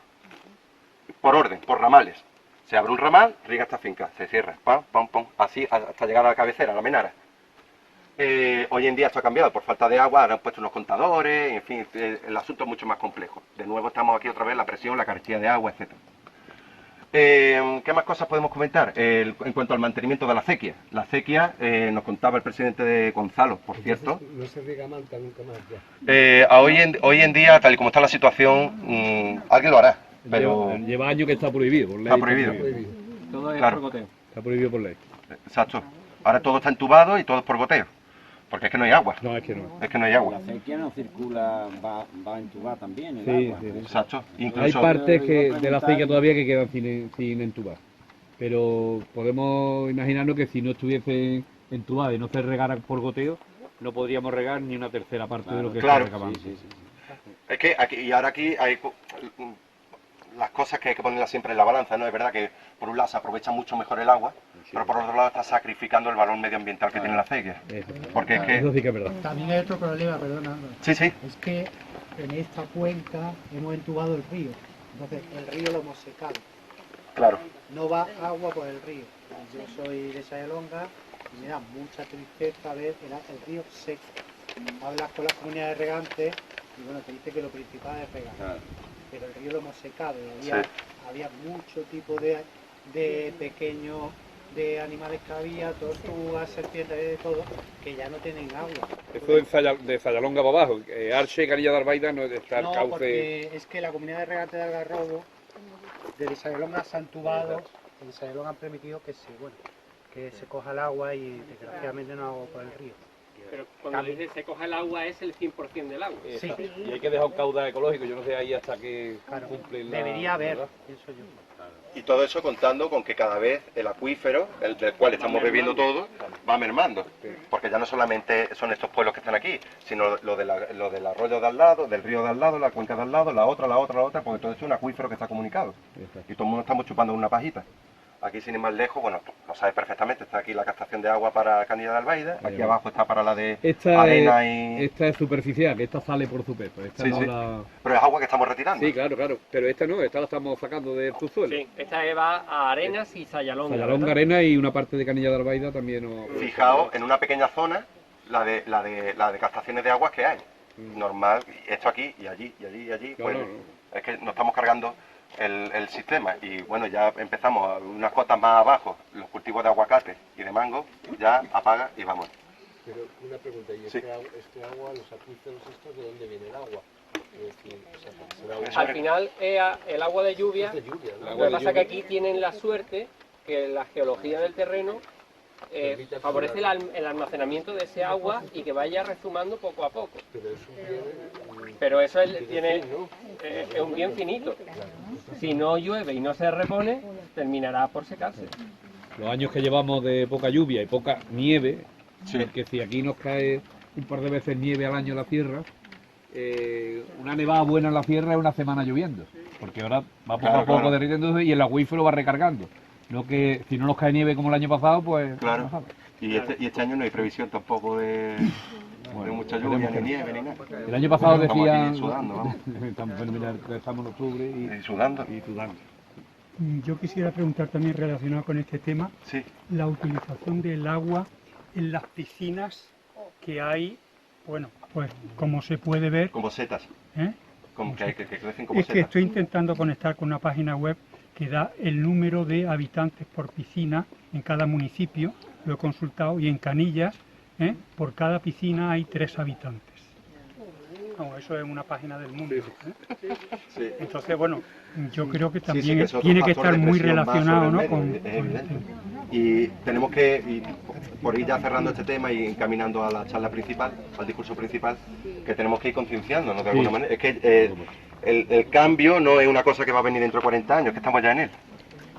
[SPEAKER 2] por orden, por ramales. Se abre un ramal, riega esta finca, se cierra, pam, pam, pam, así hasta llegar a la cabecera, a la menara. Hoy en día esto ha cambiado, por falta de agua, ahora han puesto unos contadores, en fin, el asunto es mucho más complejo. De nuevo estamos aquí otra vez, la presión, la carestía de agua, etc. ¿Qué más cosas podemos comentar? En cuanto al mantenimiento de la acequia. La acequia, nos contaba el presidente de Gonzalo, por cierto.
[SPEAKER 6] No se riega manta nunca más ya.
[SPEAKER 2] Hoy en día, tal y como está la situación, alguien lo hará. Pero
[SPEAKER 7] Lleva años que está prohibido por ley.
[SPEAKER 2] está prohibido.
[SPEAKER 3] Todo es
[SPEAKER 2] Claro.
[SPEAKER 3] por goteo.
[SPEAKER 7] Está prohibido por ley.
[SPEAKER 2] Exacto. Ahora todo está entubado y todo es por goteo. Porque es que no hay agua.
[SPEAKER 7] No, es que no.
[SPEAKER 2] Es que no hay agua.
[SPEAKER 4] La acequia no circula, va a entubar también el
[SPEAKER 7] Sí,
[SPEAKER 4] agua.
[SPEAKER 7] sí, sí.
[SPEAKER 2] Exacto.
[SPEAKER 7] Hay
[SPEAKER 2] Incluso
[SPEAKER 7] partes de la acequia todavía que quedan sin entubar. Pero podemos imaginarnos que si no estuviese entubada y no se regara por goteo, no podríamos regar ni una tercera parte de lo que
[SPEAKER 2] Claro.
[SPEAKER 7] se regaba.
[SPEAKER 4] Sí.
[SPEAKER 2] es que aquí hay las cosas que hay que ponerlas siempre en la balanza, ¿no? Es verdad que por un lado se aprovecha mucho mejor el agua, pero por otro lado está sacrificando el valor medioambiental que tiene la acequia.
[SPEAKER 7] Eso.
[SPEAKER 2] Porque es que...
[SPEAKER 7] Eso sí que es verdad.
[SPEAKER 8] También hay otro problema, perdona,
[SPEAKER 2] Sí, sí.
[SPEAKER 8] es que en esta cuenca hemos entubado el río, entonces el río lo hemos secado,
[SPEAKER 2] Claro.
[SPEAKER 8] no va agua por el río. Yo soy de Sayalonga y me da mucha tristeza ver el río seco. hablas con las comunidades regantes y bueno, te dice que lo principal es regar. Pero el río lo hemos secado y había mucho tipo de pequeños, de animales que había, tortugas, serpientes, de todo, que ya no tienen agua.
[SPEAKER 7] Eso de Zallalonga para abajo, Arche, Canilla de Albaida no está el
[SPEAKER 8] No,
[SPEAKER 7] cauce.
[SPEAKER 8] porque es que la comunidad de regate de Algarrobo, desde Zallalonga se han tubado, en Zallalonga han permitido que se coja el agua y desgraciadamente no hago por el río.
[SPEAKER 3] Pero cuando dice se coja el agua es el 100% del agua.
[SPEAKER 8] Sí.
[SPEAKER 7] Y hay que dejar un caudal ecológico, yo no sé ahí hasta que
[SPEAKER 8] Claro,
[SPEAKER 7] cumplen la...
[SPEAKER 8] debería haber,
[SPEAKER 7] ¿verdad?
[SPEAKER 8] pienso yo.
[SPEAKER 2] Y todo eso contando con que cada vez el acuífero, el del cual estamos bebiendo todo, va mermando. Porque ya no solamente son estos pueblos que están aquí, sino lo del arroyo de al lado, del río de al lado, la cuenca de al lado, la otra, porque todo eso es un acuífero que está comunicado. Y todo el mundo estamos chupando una pajita. Aquí, sin ir más lejos, bueno, lo sabes perfectamente, está aquí la captación de agua para Candida de Albaida, aquí abajo está para la de arena y...
[SPEAKER 7] Esta es superficial, que esta sale por su peso. Esta
[SPEAKER 2] Sí,
[SPEAKER 7] no
[SPEAKER 2] sí.
[SPEAKER 7] la...
[SPEAKER 2] Pero es agua que estamos retirando.
[SPEAKER 7] Sí, claro, pero esta no, esta la estamos sacando del subsuelo.
[SPEAKER 3] Sí, esta va a Arenas y Zallalonga.
[SPEAKER 7] Zallalonga,
[SPEAKER 3] ¿verdad?
[SPEAKER 7] Arena y una parte de Canilla de Albaida también.
[SPEAKER 2] Fijaos, en una pequeña zona, la de captaciones de aguas que hay. Normal, esto aquí y allí y allí y allí,
[SPEAKER 7] No,
[SPEAKER 2] pues
[SPEAKER 7] no, no.
[SPEAKER 2] es que nos estamos cargando el sistema y bueno, ya empezamos unas cotas más abajo, los cultivos de aguacate y de mango, ya apaga y vamos.
[SPEAKER 9] Pero una pregunta, ¿y
[SPEAKER 2] Sí.
[SPEAKER 9] este agua, los acuíferos estos, de dónde viene el agua? Es decir, o sea, porque será
[SPEAKER 2] Eso
[SPEAKER 3] Al final el agua de lluvia,
[SPEAKER 9] es de lluvia, ¿no?
[SPEAKER 3] lo que pasa es que aquí tienen la suerte que la geología del terreno favorece el almacenamiento de ese agua y que vaya rezumando poco a poco.
[SPEAKER 9] Pero es un bien...
[SPEAKER 3] Pero eso
[SPEAKER 9] de
[SPEAKER 3] tiene,
[SPEAKER 9] fin, ¿no?
[SPEAKER 3] es un bien finito. Si no llueve y no se repone, terminará por secarse.
[SPEAKER 7] Los años que llevamos de poca lluvia y poca nieve,
[SPEAKER 2] Sí.
[SPEAKER 7] porque si aquí nos cae un par de veces nieve al año en la sierra, una nevada buena en la sierra es una semana lloviendo, porque ahora va poco a poco derritiéndose y el acuífero va recargando. No que si no nos cae nieve como el año pasado, pues...
[SPEAKER 2] Claro.
[SPEAKER 7] no sabe.
[SPEAKER 2] Y este año no hay previsión tampoco de mucha lluvia, ni nieve, ni nada.
[SPEAKER 7] El año pasado
[SPEAKER 2] Estamos
[SPEAKER 7] decían...
[SPEAKER 2] aquí sudando, vamos.
[SPEAKER 7] Estamos fenomenal, estamos en octubre
[SPEAKER 2] Y sudando.
[SPEAKER 7] y sudando.
[SPEAKER 10] Yo quisiera preguntar también relacionado con este tema,
[SPEAKER 2] Sí.
[SPEAKER 10] la utilización del agua en las piscinas que hay, bueno, pues como se puede ver,
[SPEAKER 2] Como setas,
[SPEAKER 10] ¿eh?
[SPEAKER 2] como que crecen como
[SPEAKER 10] Es que
[SPEAKER 2] setas.
[SPEAKER 10] estoy intentando conectar con una página web que da el número de habitantes por piscina en cada municipio, lo he consultado, y en Canillas, por cada piscina hay 3 habitantes. No, eso es una página del mundo.
[SPEAKER 2] Sí.
[SPEAKER 10] Entonces, bueno, yo creo que
[SPEAKER 2] Sí,
[SPEAKER 10] también
[SPEAKER 2] que es otro
[SPEAKER 10] tiene que
[SPEAKER 2] factor
[SPEAKER 10] estar
[SPEAKER 2] de
[SPEAKER 10] muy
[SPEAKER 2] presión más
[SPEAKER 10] relacionado,
[SPEAKER 2] sobre
[SPEAKER 10] ¿no?
[SPEAKER 2] el medio, es evidente. Y tenemos que, por ir ya cerrando este tema y encaminando a la charla principal, al discurso principal, que tenemos que ir concienciándonos de alguna manera. Es que el cambio no es una cosa que va a venir dentro de 40 años, que estamos ya en él.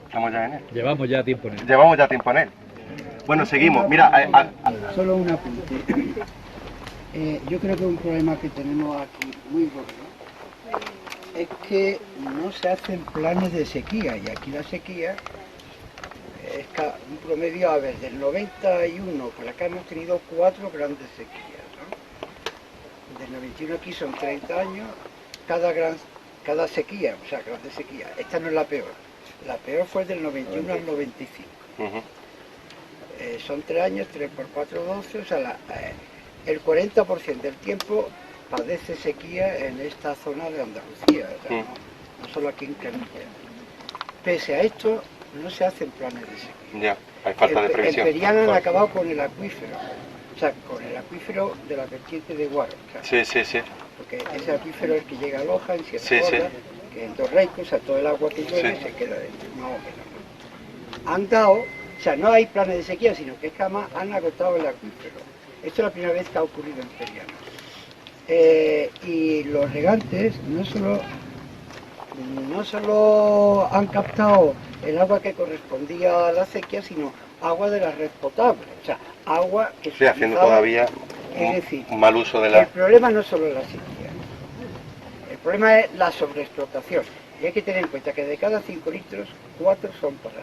[SPEAKER 2] Estamos ya en él.
[SPEAKER 7] Llevamos ya tiempo en él.
[SPEAKER 2] Llevamos ya tiempo en él. Bueno, seguimos. Mira,
[SPEAKER 11] Solo un apunte. Yo creo que un problema que tenemos aquí muy gordo es que no se hacen planes de sequía, y aquí la sequía es un promedio, a ver, del 91 para acá hemos tenido 4 grandes sequías, ¿no? Del 91 aquí son 30 años, cada sequía, o sea, grande sequía. Esta no es la peor. La peor fue del 91 al 95. Son 3 años, 3 por 4, 12, o sea, el 40% del tiempo padece sequía en esta zona de Andalucía, o sea, no solo aquí en Canilla. Pese a esto, no se hacen planes de sequía.
[SPEAKER 2] ya, hay falta de previsión.
[SPEAKER 11] En Periana han acabado con el acuífero, o sea, con el acuífero de la vertiente de Guaro. O sea,
[SPEAKER 2] Sí.
[SPEAKER 11] porque ese acuífero es el que llega a Loja, en Sierra
[SPEAKER 2] Sí.
[SPEAKER 11] Gorda, que en Torreico, o sea, todo el agua que llueve se queda dentro, más o menos. Han dado, o sea, no hay planes de sequía, sino que es que además han agotado el acuífero. Esto es la primera vez que ha ocurrido en Periana. Y los regantes no solo han captado el agua que correspondía a la sequía, sino agua de la red potable, o sea, agua que se
[SPEAKER 2] haciendo
[SPEAKER 11] utilizaba.
[SPEAKER 2] todavía
[SPEAKER 11] Es decir,
[SPEAKER 2] un mal uso de
[SPEAKER 11] el
[SPEAKER 2] la...
[SPEAKER 11] problema no es solo la sequía, el problema es la sobreexplotación. Y hay que tener en cuenta que de cada 5 litros, 4 son para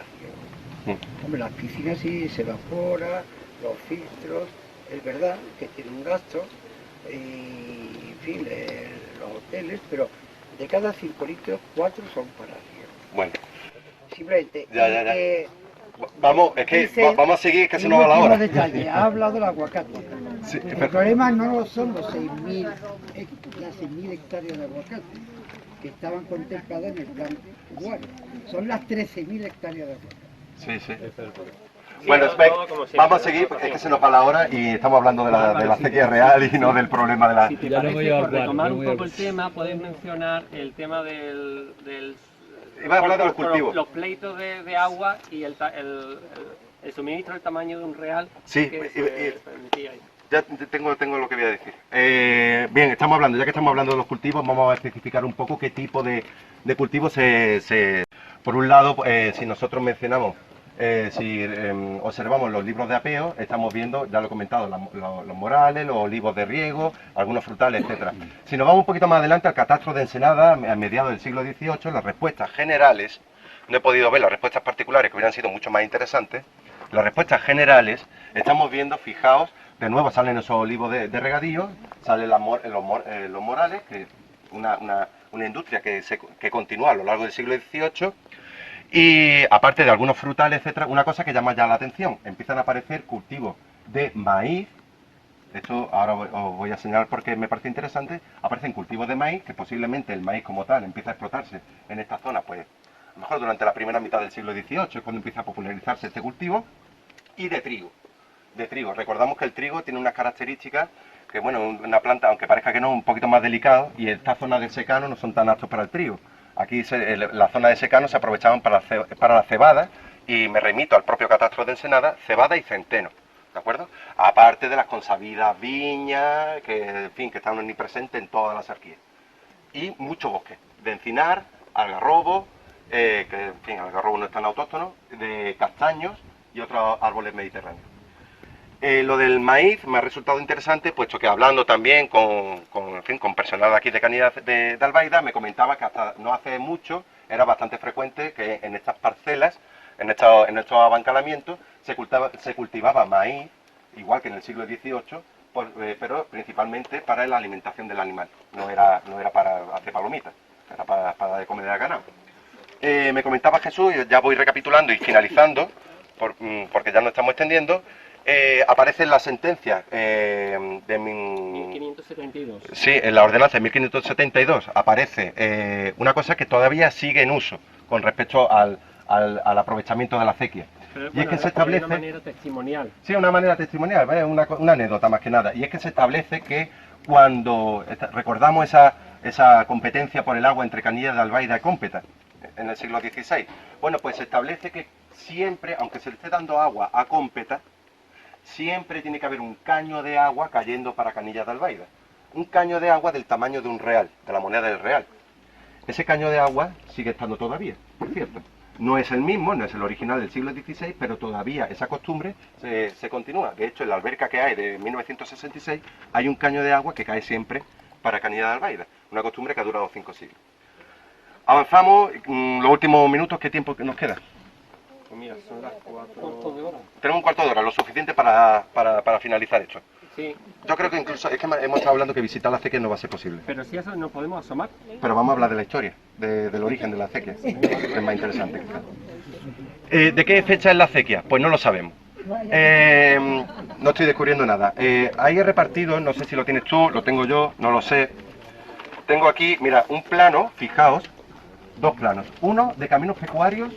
[SPEAKER 11] riego. Hombre, las piscinas sí se evapora, los filtros, es verdad que tiene un gasto, y en fin, los hoteles, pero de cada 5 litros, 4 son para riego.
[SPEAKER 2] Bueno,
[SPEAKER 11] Simplemente,
[SPEAKER 2] Vamos, es que
[SPEAKER 11] dicen,
[SPEAKER 2] vamos a seguir, es que se
[SPEAKER 11] un
[SPEAKER 2] nos va la
[SPEAKER 11] último
[SPEAKER 2] hora.
[SPEAKER 11] detalle, ha hablado del aguacate.
[SPEAKER 2] Sí,
[SPEAKER 11] El problema no son los 6.000, las 6.000 hectáreas de aguacate que estaban contempladas en el plan Guara. Son las 13.000 hectáreas de aguacate.
[SPEAKER 2] Sí, sí.
[SPEAKER 3] Sí,
[SPEAKER 2] Bueno,
[SPEAKER 3] siempre,
[SPEAKER 2] vamos a seguir, porque es que se nos va la hora y estamos hablando de la sequía real y no del problema de la...
[SPEAKER 3] Si te
[SPEAKER 7] Ya no
[SPEAKER 3] parece,
[SPEAKER 7] voy a
[SPEAKER 3] por
[SPEAKER 7] hablar,
[SPEAKER 3] retomar
[SPEAKER 7] no
[SPEAKER 3] un
[SPEAKER 7] voy a
[SPEAKER 3] poco el
[SPEAKER 7] hablar.
[SPEAKER 3] tema, podéis mencionar el tema del
[SPEAKER 2] Iba a hablar de los
[SPEAKER 3] por
[SPEAKER 2] cultivos.
[SPEAKER 3] los pleitos de agua y el el suministro del tamaño de un real
[SPEAKER 2] Sí,
[SPEAKER 3] que se permitía ahí.
[SPEAKER 2] Ya tengo lo que voy a decir. Bien, ya que estamos hablando de los cultivos, vamos a especificar un poco qué tipo de cultivos Por un lado, si nosotros mencionamos, si observamos los libros de apeo, estamos viendo, ya lo he comentado, los morales, los olivos de riego, algunos frutales, etcétera. Si nos vamos un poquito más adelante al catastro de Ensenada, a mediados del siglo XVIII, las respuestas generales, no he podido ver las respuestas particulares que hubieran sido mucho más interesantes, las respuestas generales, estamos viendo, fijaos, de nuevo salen esos olivos de regadío, salen los morales, que una industria que continúa a lo largo del siglo XVIII, y aparte de algunos frutales, etcétera, una cosa que llama ya la atención, empiezan a aparecer cultivos de maíz. Esto ahora os voy a señalar porque me parece interesante. Aparecen cultivos de maíz, que posiblemente el maíz como tal empieza a explotarse en esta zona, pues a lo mejor durante la primera mitad del siglo XVIII es cuando empieza a popularizarse este cultivo, y de trigo. Recordamos que el trigo tiene unas características que, bueno, una planta, aunque parezca que no, un poquito más delicado, y esta zona de secano no son tan aptos para el trigo. Aquí la zona de secano se aprovechaban para la cebada, y me remito al propio catastro de Ensenada, cebada y centeno, ¿de acuerdo? Aparte de las consabidas viñas, que, en fin, que están omnipresentes en toda la Sarquía. Y mucho bosque, de encinar, algarrobo, que, en fin, el algarrobo no es tan autóctono, de castaños y otros árboles mediterráneos. Lo del maíz me ha resultado interesante, puesto que hablando también con personal aquí de Canidad de Albaida, me comentaba que hasta no hace mucho era bastante frecuente que en estas parcelas, en estos abancalamientos, se cultivaba maíz, igual que en el siglo XVIII, pero principalmente para la alimentación del animal, no era para hacer palomitas, era para de comer al ganado. Me comentaba Jesús, y ya voy recapitulando y finalizando, porque ya nos estamos extendiendo. Aparece en la sentencia de
[SPEAKER 3] 1572.
[SPEAKER 2] Sí, en la ordenanza de 1572 aparece una cosa que todavía sigue en uso con respecto al aprovechamiento de la acequia.
[SPEAKER 3] Pero,
[SPEAKER 2] y es que se establece...
[SPEAKER 3] una manera testimonial.
[SPEAKER 2] Sí, una manera testimonial, una anécdota más que nada. Y es que se establece que cuando recordamos esa competencia por el agua entre Canillas de Albaida y Cómpeta en el siglo XVI, bueno, pues se establece que siempre, aunque se le esté dando agua a Cómpeta, siempre tiene que haber un caño de agua cayendo para Canillas de Albaida. Un caño de agua del tamaño de un real, de la moneda del real. Ese caño de agua sigue estando todavía, por cierto. No es el mismo, no es el original del siglo XVI, pero todavía esa costumbre se continúa. De hecho, en la alberca que hay de 1966 hay un caño de agua que cae siempre para Canillas de Albaida. Una costumbre que ha durado 5 siglos. Avanzamos, los últimos minutos, ¿qué tiempo nos queda?
[SPEAKER 3] Pues mira, son las 4.
[SPEAKER 2] Tenemos un cuarto de hora, lo suficiente para finalizar esto.
[SPEAKER 3] Sí.
[SPEAKER 2] Yo creo que incluso, es que hemos estado hablando que visitar la acequia no va a ser posible.
[SPEAKER 3] Pero si eso nos podemos asomar.
[SPEAKER 2] Pero vamos a hablar de la historia, del origen de la acequia, que es más interesante. ¿De qué fecha es la acequia? Pues no lo sabemos. No estoy descubriendo nada. Ahí he repartido, no sé si lo tienes tú, lo tengo yo, no lo sé. Tengo aquí, mira, un plano, fijaos, 2 planos. Uno de caminos pecuarios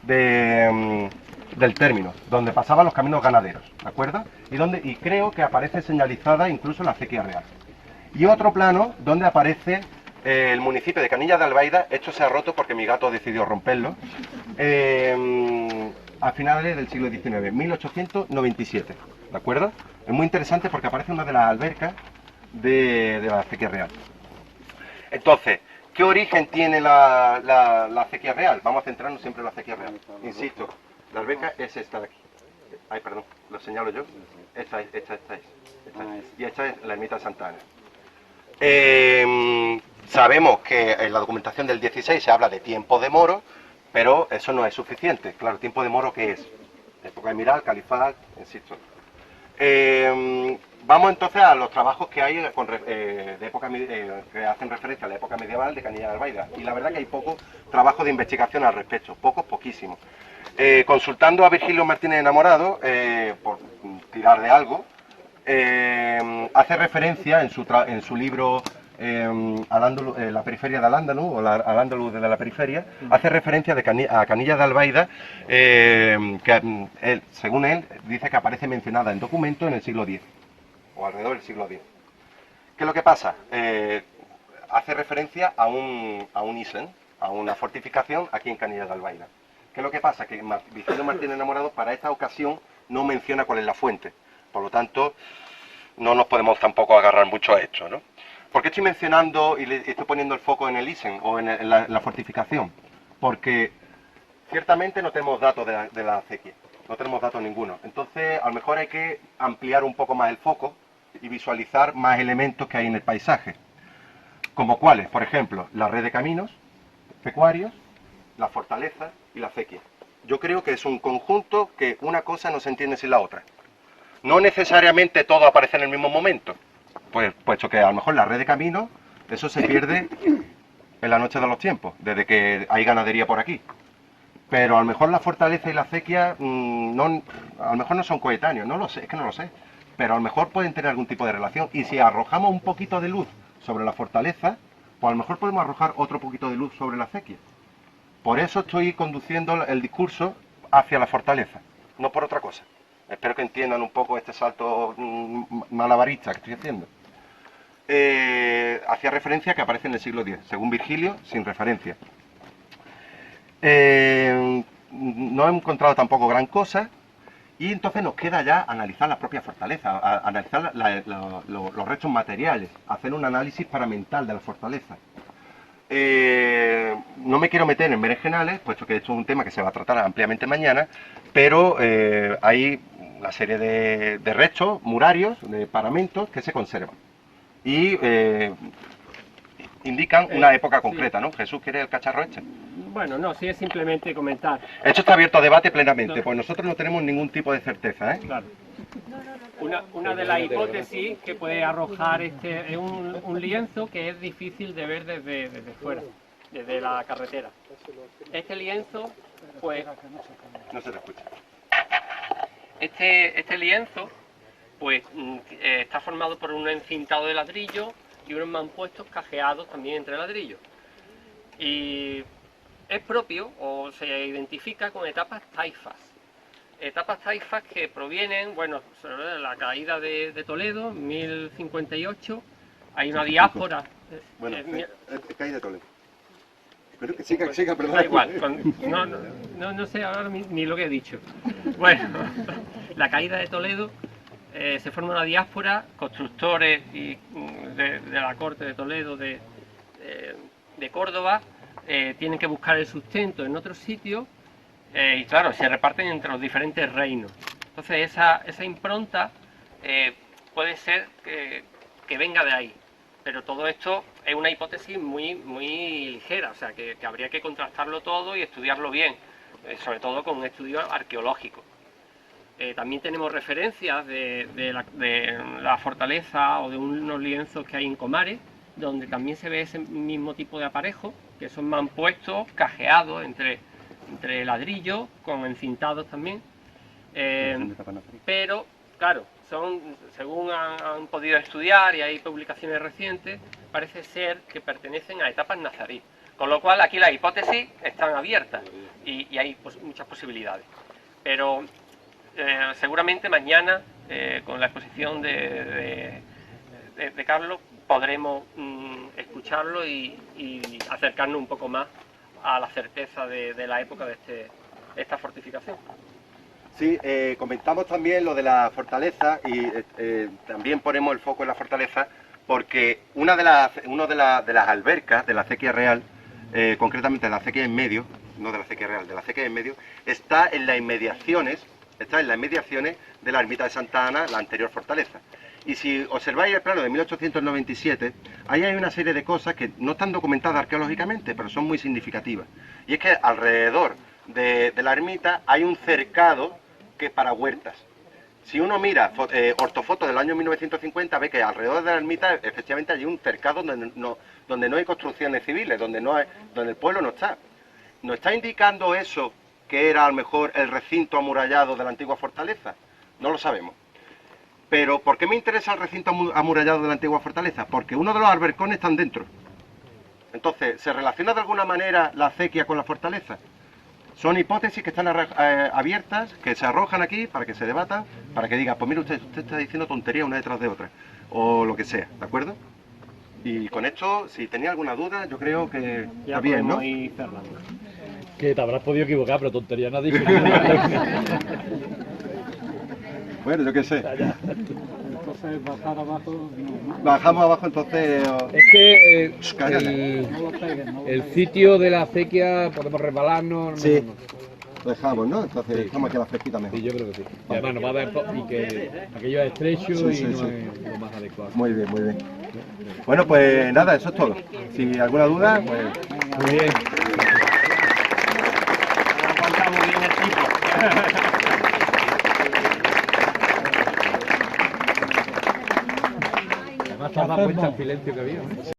[SPEAKER 2] del término, donde pasaban los caminos ganaderos, ¿de acuerdo? Y creo que aparece señalizada incluso la acequia real. Y otro plano donde aparece el municipio de Canillas de Albaida. Esto se ha roto porque mi gato decidió romperlo, a finales del siglo XIX, 1897, ¿de acuerdo? Es muy interesante porque aparece una de las albercas de la acequia real. Entonces, ¿qué origen tiene la acequia real? Vamos a centrarnos siempre en la acequia real. Insisto, la alberca es esta de aquí. Ay, perdón, lo señalo yo. Esta es. Y esta es la ermita de Santa Ana. Sabemos que en la documentación del 16 se habla de tiempo de moro, pero eso no es suficiente. Claro, ¿tiempo de moro qué es? Época emiral, califal, insisto. Vamos entonces a los trabajos que hay de época, que hacen referencia a la época medieval de Canillas de Albaida. Y la verdad que hay poco trabajo de investigación al respecto, poquísimo. Consultando a Virgilio Martínez Enamorado, por tirar de algo, hace referencia en su libro la periferia de Al-Ándalus, o Al-Ándalus de la periferia, hace referencia a Canilla de Albaida, que según él dice que aparece mencionada en documentos en el siglo X, o alrededor del siglo X. ¿Qué es lo que pasa? Hace referencia a un isen, a una fortificación aquí en Canilla de Albaida. ¿Qué es lo que pasa? Que Vicente Martín Enamorado para esta ocasión no menciona cuál es la fuente. Por lo tanto, no nos podemos tampoco agarrar mucho a esto, ¿no? ¿Por qué estoy mencionando y le estoy poniendo el foco en el isen o en la fortificación? Porque ciertamente no tenemos datos de la acequia, no tenemos datos ninguno. Entonces, a lo mejor hay que ampliar un poco más el foco y visualizar más elementos que hay en el paisaje. Como cuáles, por ejemplo, la red de caminos pecuarios, la fortaleza y la acequia. Yo creo que es un conjunto que una cosa no se entiende sin la otra. No necesariamente todo aparece en el mismo momento, pues puesto que a lo mejor la red de caminos, eso se pierde en la noche de los tiempos, desde que hay ganadería por aquí. Pero a lo mejor la fortaleza y la acequia a lo mejor no son coetáneos, no lo sé, es que no lo sé. Pero a lo mejor pueden tener algún tipo de relación. Y si arrojamos un poquito de luz sobre la fortaleza, pues a lo mejor podemos arrojar otro poquito de luz sobre la acequia. Por eso estoy conduciendo el discurso hacia la fortaleza, no por otra cosa. Espero que entiendan un poco este salto malabarista que estoy haciendo. Hacía referencia que aparece en el siglo X, según Virgilio, sin referencia. No he encontrado tampoco gran cosa, y entonces nos queda ya analizar la propia fortaleza, analizar los restos materiales, hacer un análisis paramental de la fortaleza. No me quiero meter en berenjenales, puesto que esto es un tema que se va a tratar ampliamente mañana, pero hay una serie de restos murarios, de paramentos que se conservan y indican una época concreta, ¿no? Jesús, ¿quiere el cacharro este?
[SPEAKER 3] Bueno, no, sí es simplemente comentar.
[SPEAKER 2] Esto está abierto a debate plenamente, pues nosotros no tenemos ningún tipo de certeza, ¿eh?
[SPEAKER 3] Claro. Una de las hipótesis que puede arrojar es un lienzo que es difícil de ver desde fuera, desde la carretera. Este lienzo, pues...
[SPEAKER 2] No se te escucha.
[SPEAKER 3] Este lienzo, pues, está formado por un encintado de ladrillo y unos mampuestos cajeados también entre ladrillos. Y es propio, o se identifica con etapas taifas. Etapas taifas que provienen, bueno, de la caída de Toledo, 1058, hay una diáspora.
[SPEAKER 2] Bueno, caída de Toledo. Pero que siga, perdón.
[SPEAKER 3] Da igual, no sé ahora ni lo que he dicho. Bueno, la caída de Toledo, se forma una diáspora, constructores de la corte de Toledo, de Córdoba, tienen que buscar el sustento en otros sitios y claro, se reparten entre los diferentes reinos. Entonces esa impronta puede ser que venga de ahí, pero todo esto es una hipótesis muy ligera, o sea que habría que contrastarlo todo y estudiarlo bien, sobre todo con un estudio arqueológico. También tenemos referencias de la fortaleza o de unos lienzos que hay en Comares, donde también se ve ese mismo tipo de aparejo, que son mampuestos, cajeados entre ladrillos, con encintados también. Pero, claro, según han podido estudiar, y hay publicaciones recientes, parece ser que pertenecen a etapas nazarí. Con lo cual, aquí las hipótesis están abiertas y hay muchas posibilidades. Pero seguramente mañana, con la exposición de Carlos, podremos escucharlo y acercarnos un poco más a la certeza de la época de esta fortificación.
[SPEAKER 2] Sí, comentamos también lo de la fortaleza y también ponemos el foco en la fortaleza porque una de las albercas de la acequia real, concretamente de la acequia en medio, no de la acequia real, de la acequia en medio, está en las inmediaciones de la ermita de Santa Ana, la anterior fortaleza. Y si observáis el plano de 1897, ahí hay una serie de cosas que no están documentadas arqueológicamente, pero son muy significativas. Y es que alrededor de la ermita hay un cercado que es para huertas. Si uno mira ortofotos del año 1950, ve que alrededor de la ermita efectivamente hay un cercado donde no hay construcciones civiles, donde el pueblo no está. ¿Nos está indicando eso que era a lo mejor el recinto amurallado de la antigua fortaleza? No lo sabemos. Pero, ¿por qué me interesa el recinto amurallado de la antigua fortaleza? Porque uno de los albercones están dentro. Entonces, ¿se relaciona de alguna manera la acequia con la fortaleza? Son hipótesis que están abiertas, que se arrojan aquí para que se debatan, para que diga, pues mire usted está diciendo tontería una detrás de otra, o lo que sea, ¿de acuerdo? Y con esto, si tenía alguna duda, yo creo que
[SPEAKER 3] Ya
[SPEAKER 2] está bien, ¿no?
[SPEAKER 3] podemos ir cerrando.
[SPEAKER 12] Que te habrás podido equivocar, pero tontería no has dicho.
[SPEAKER 2] Bueno, yo qué sé.
[SPEAKER 1] Entonces bajar abajo... no.
[SPEAKER 2] Bajamos abajo, entonces...
[SPEAKER 7] Es que
[SPEAKER 2] cállate.
[SPEAKER 7] el sitio de la acequia podemos resbalarnos.
[SPEAKER 2] Sí. Lo dejamos, ¿no? Entonces estamos aquí a la fresquita mejor.
[SPEAKER 7] Sí, yo creo que sí. Y además nos va a dar y que aquello es estrecho
[SPEAKER 2] Sí,
[SPEAKER 7] y
[SPEAKER 2] sí,
[SPEAKER 7] no
[SPEAKER 2] sí.
[SPEAKER 7] es lo más adecuado.
[SPEAKER 2] Muy bien, muy bien. Bueno, pues nada, eso es todo. Si alguna duda, pues...
[SPEAKER 7] Muy bien.
[SPEAKER 3] Aguantamos bien el tipo.
[SPEAKER 7] Además te has dado cuenta el silencio que había, ¿no?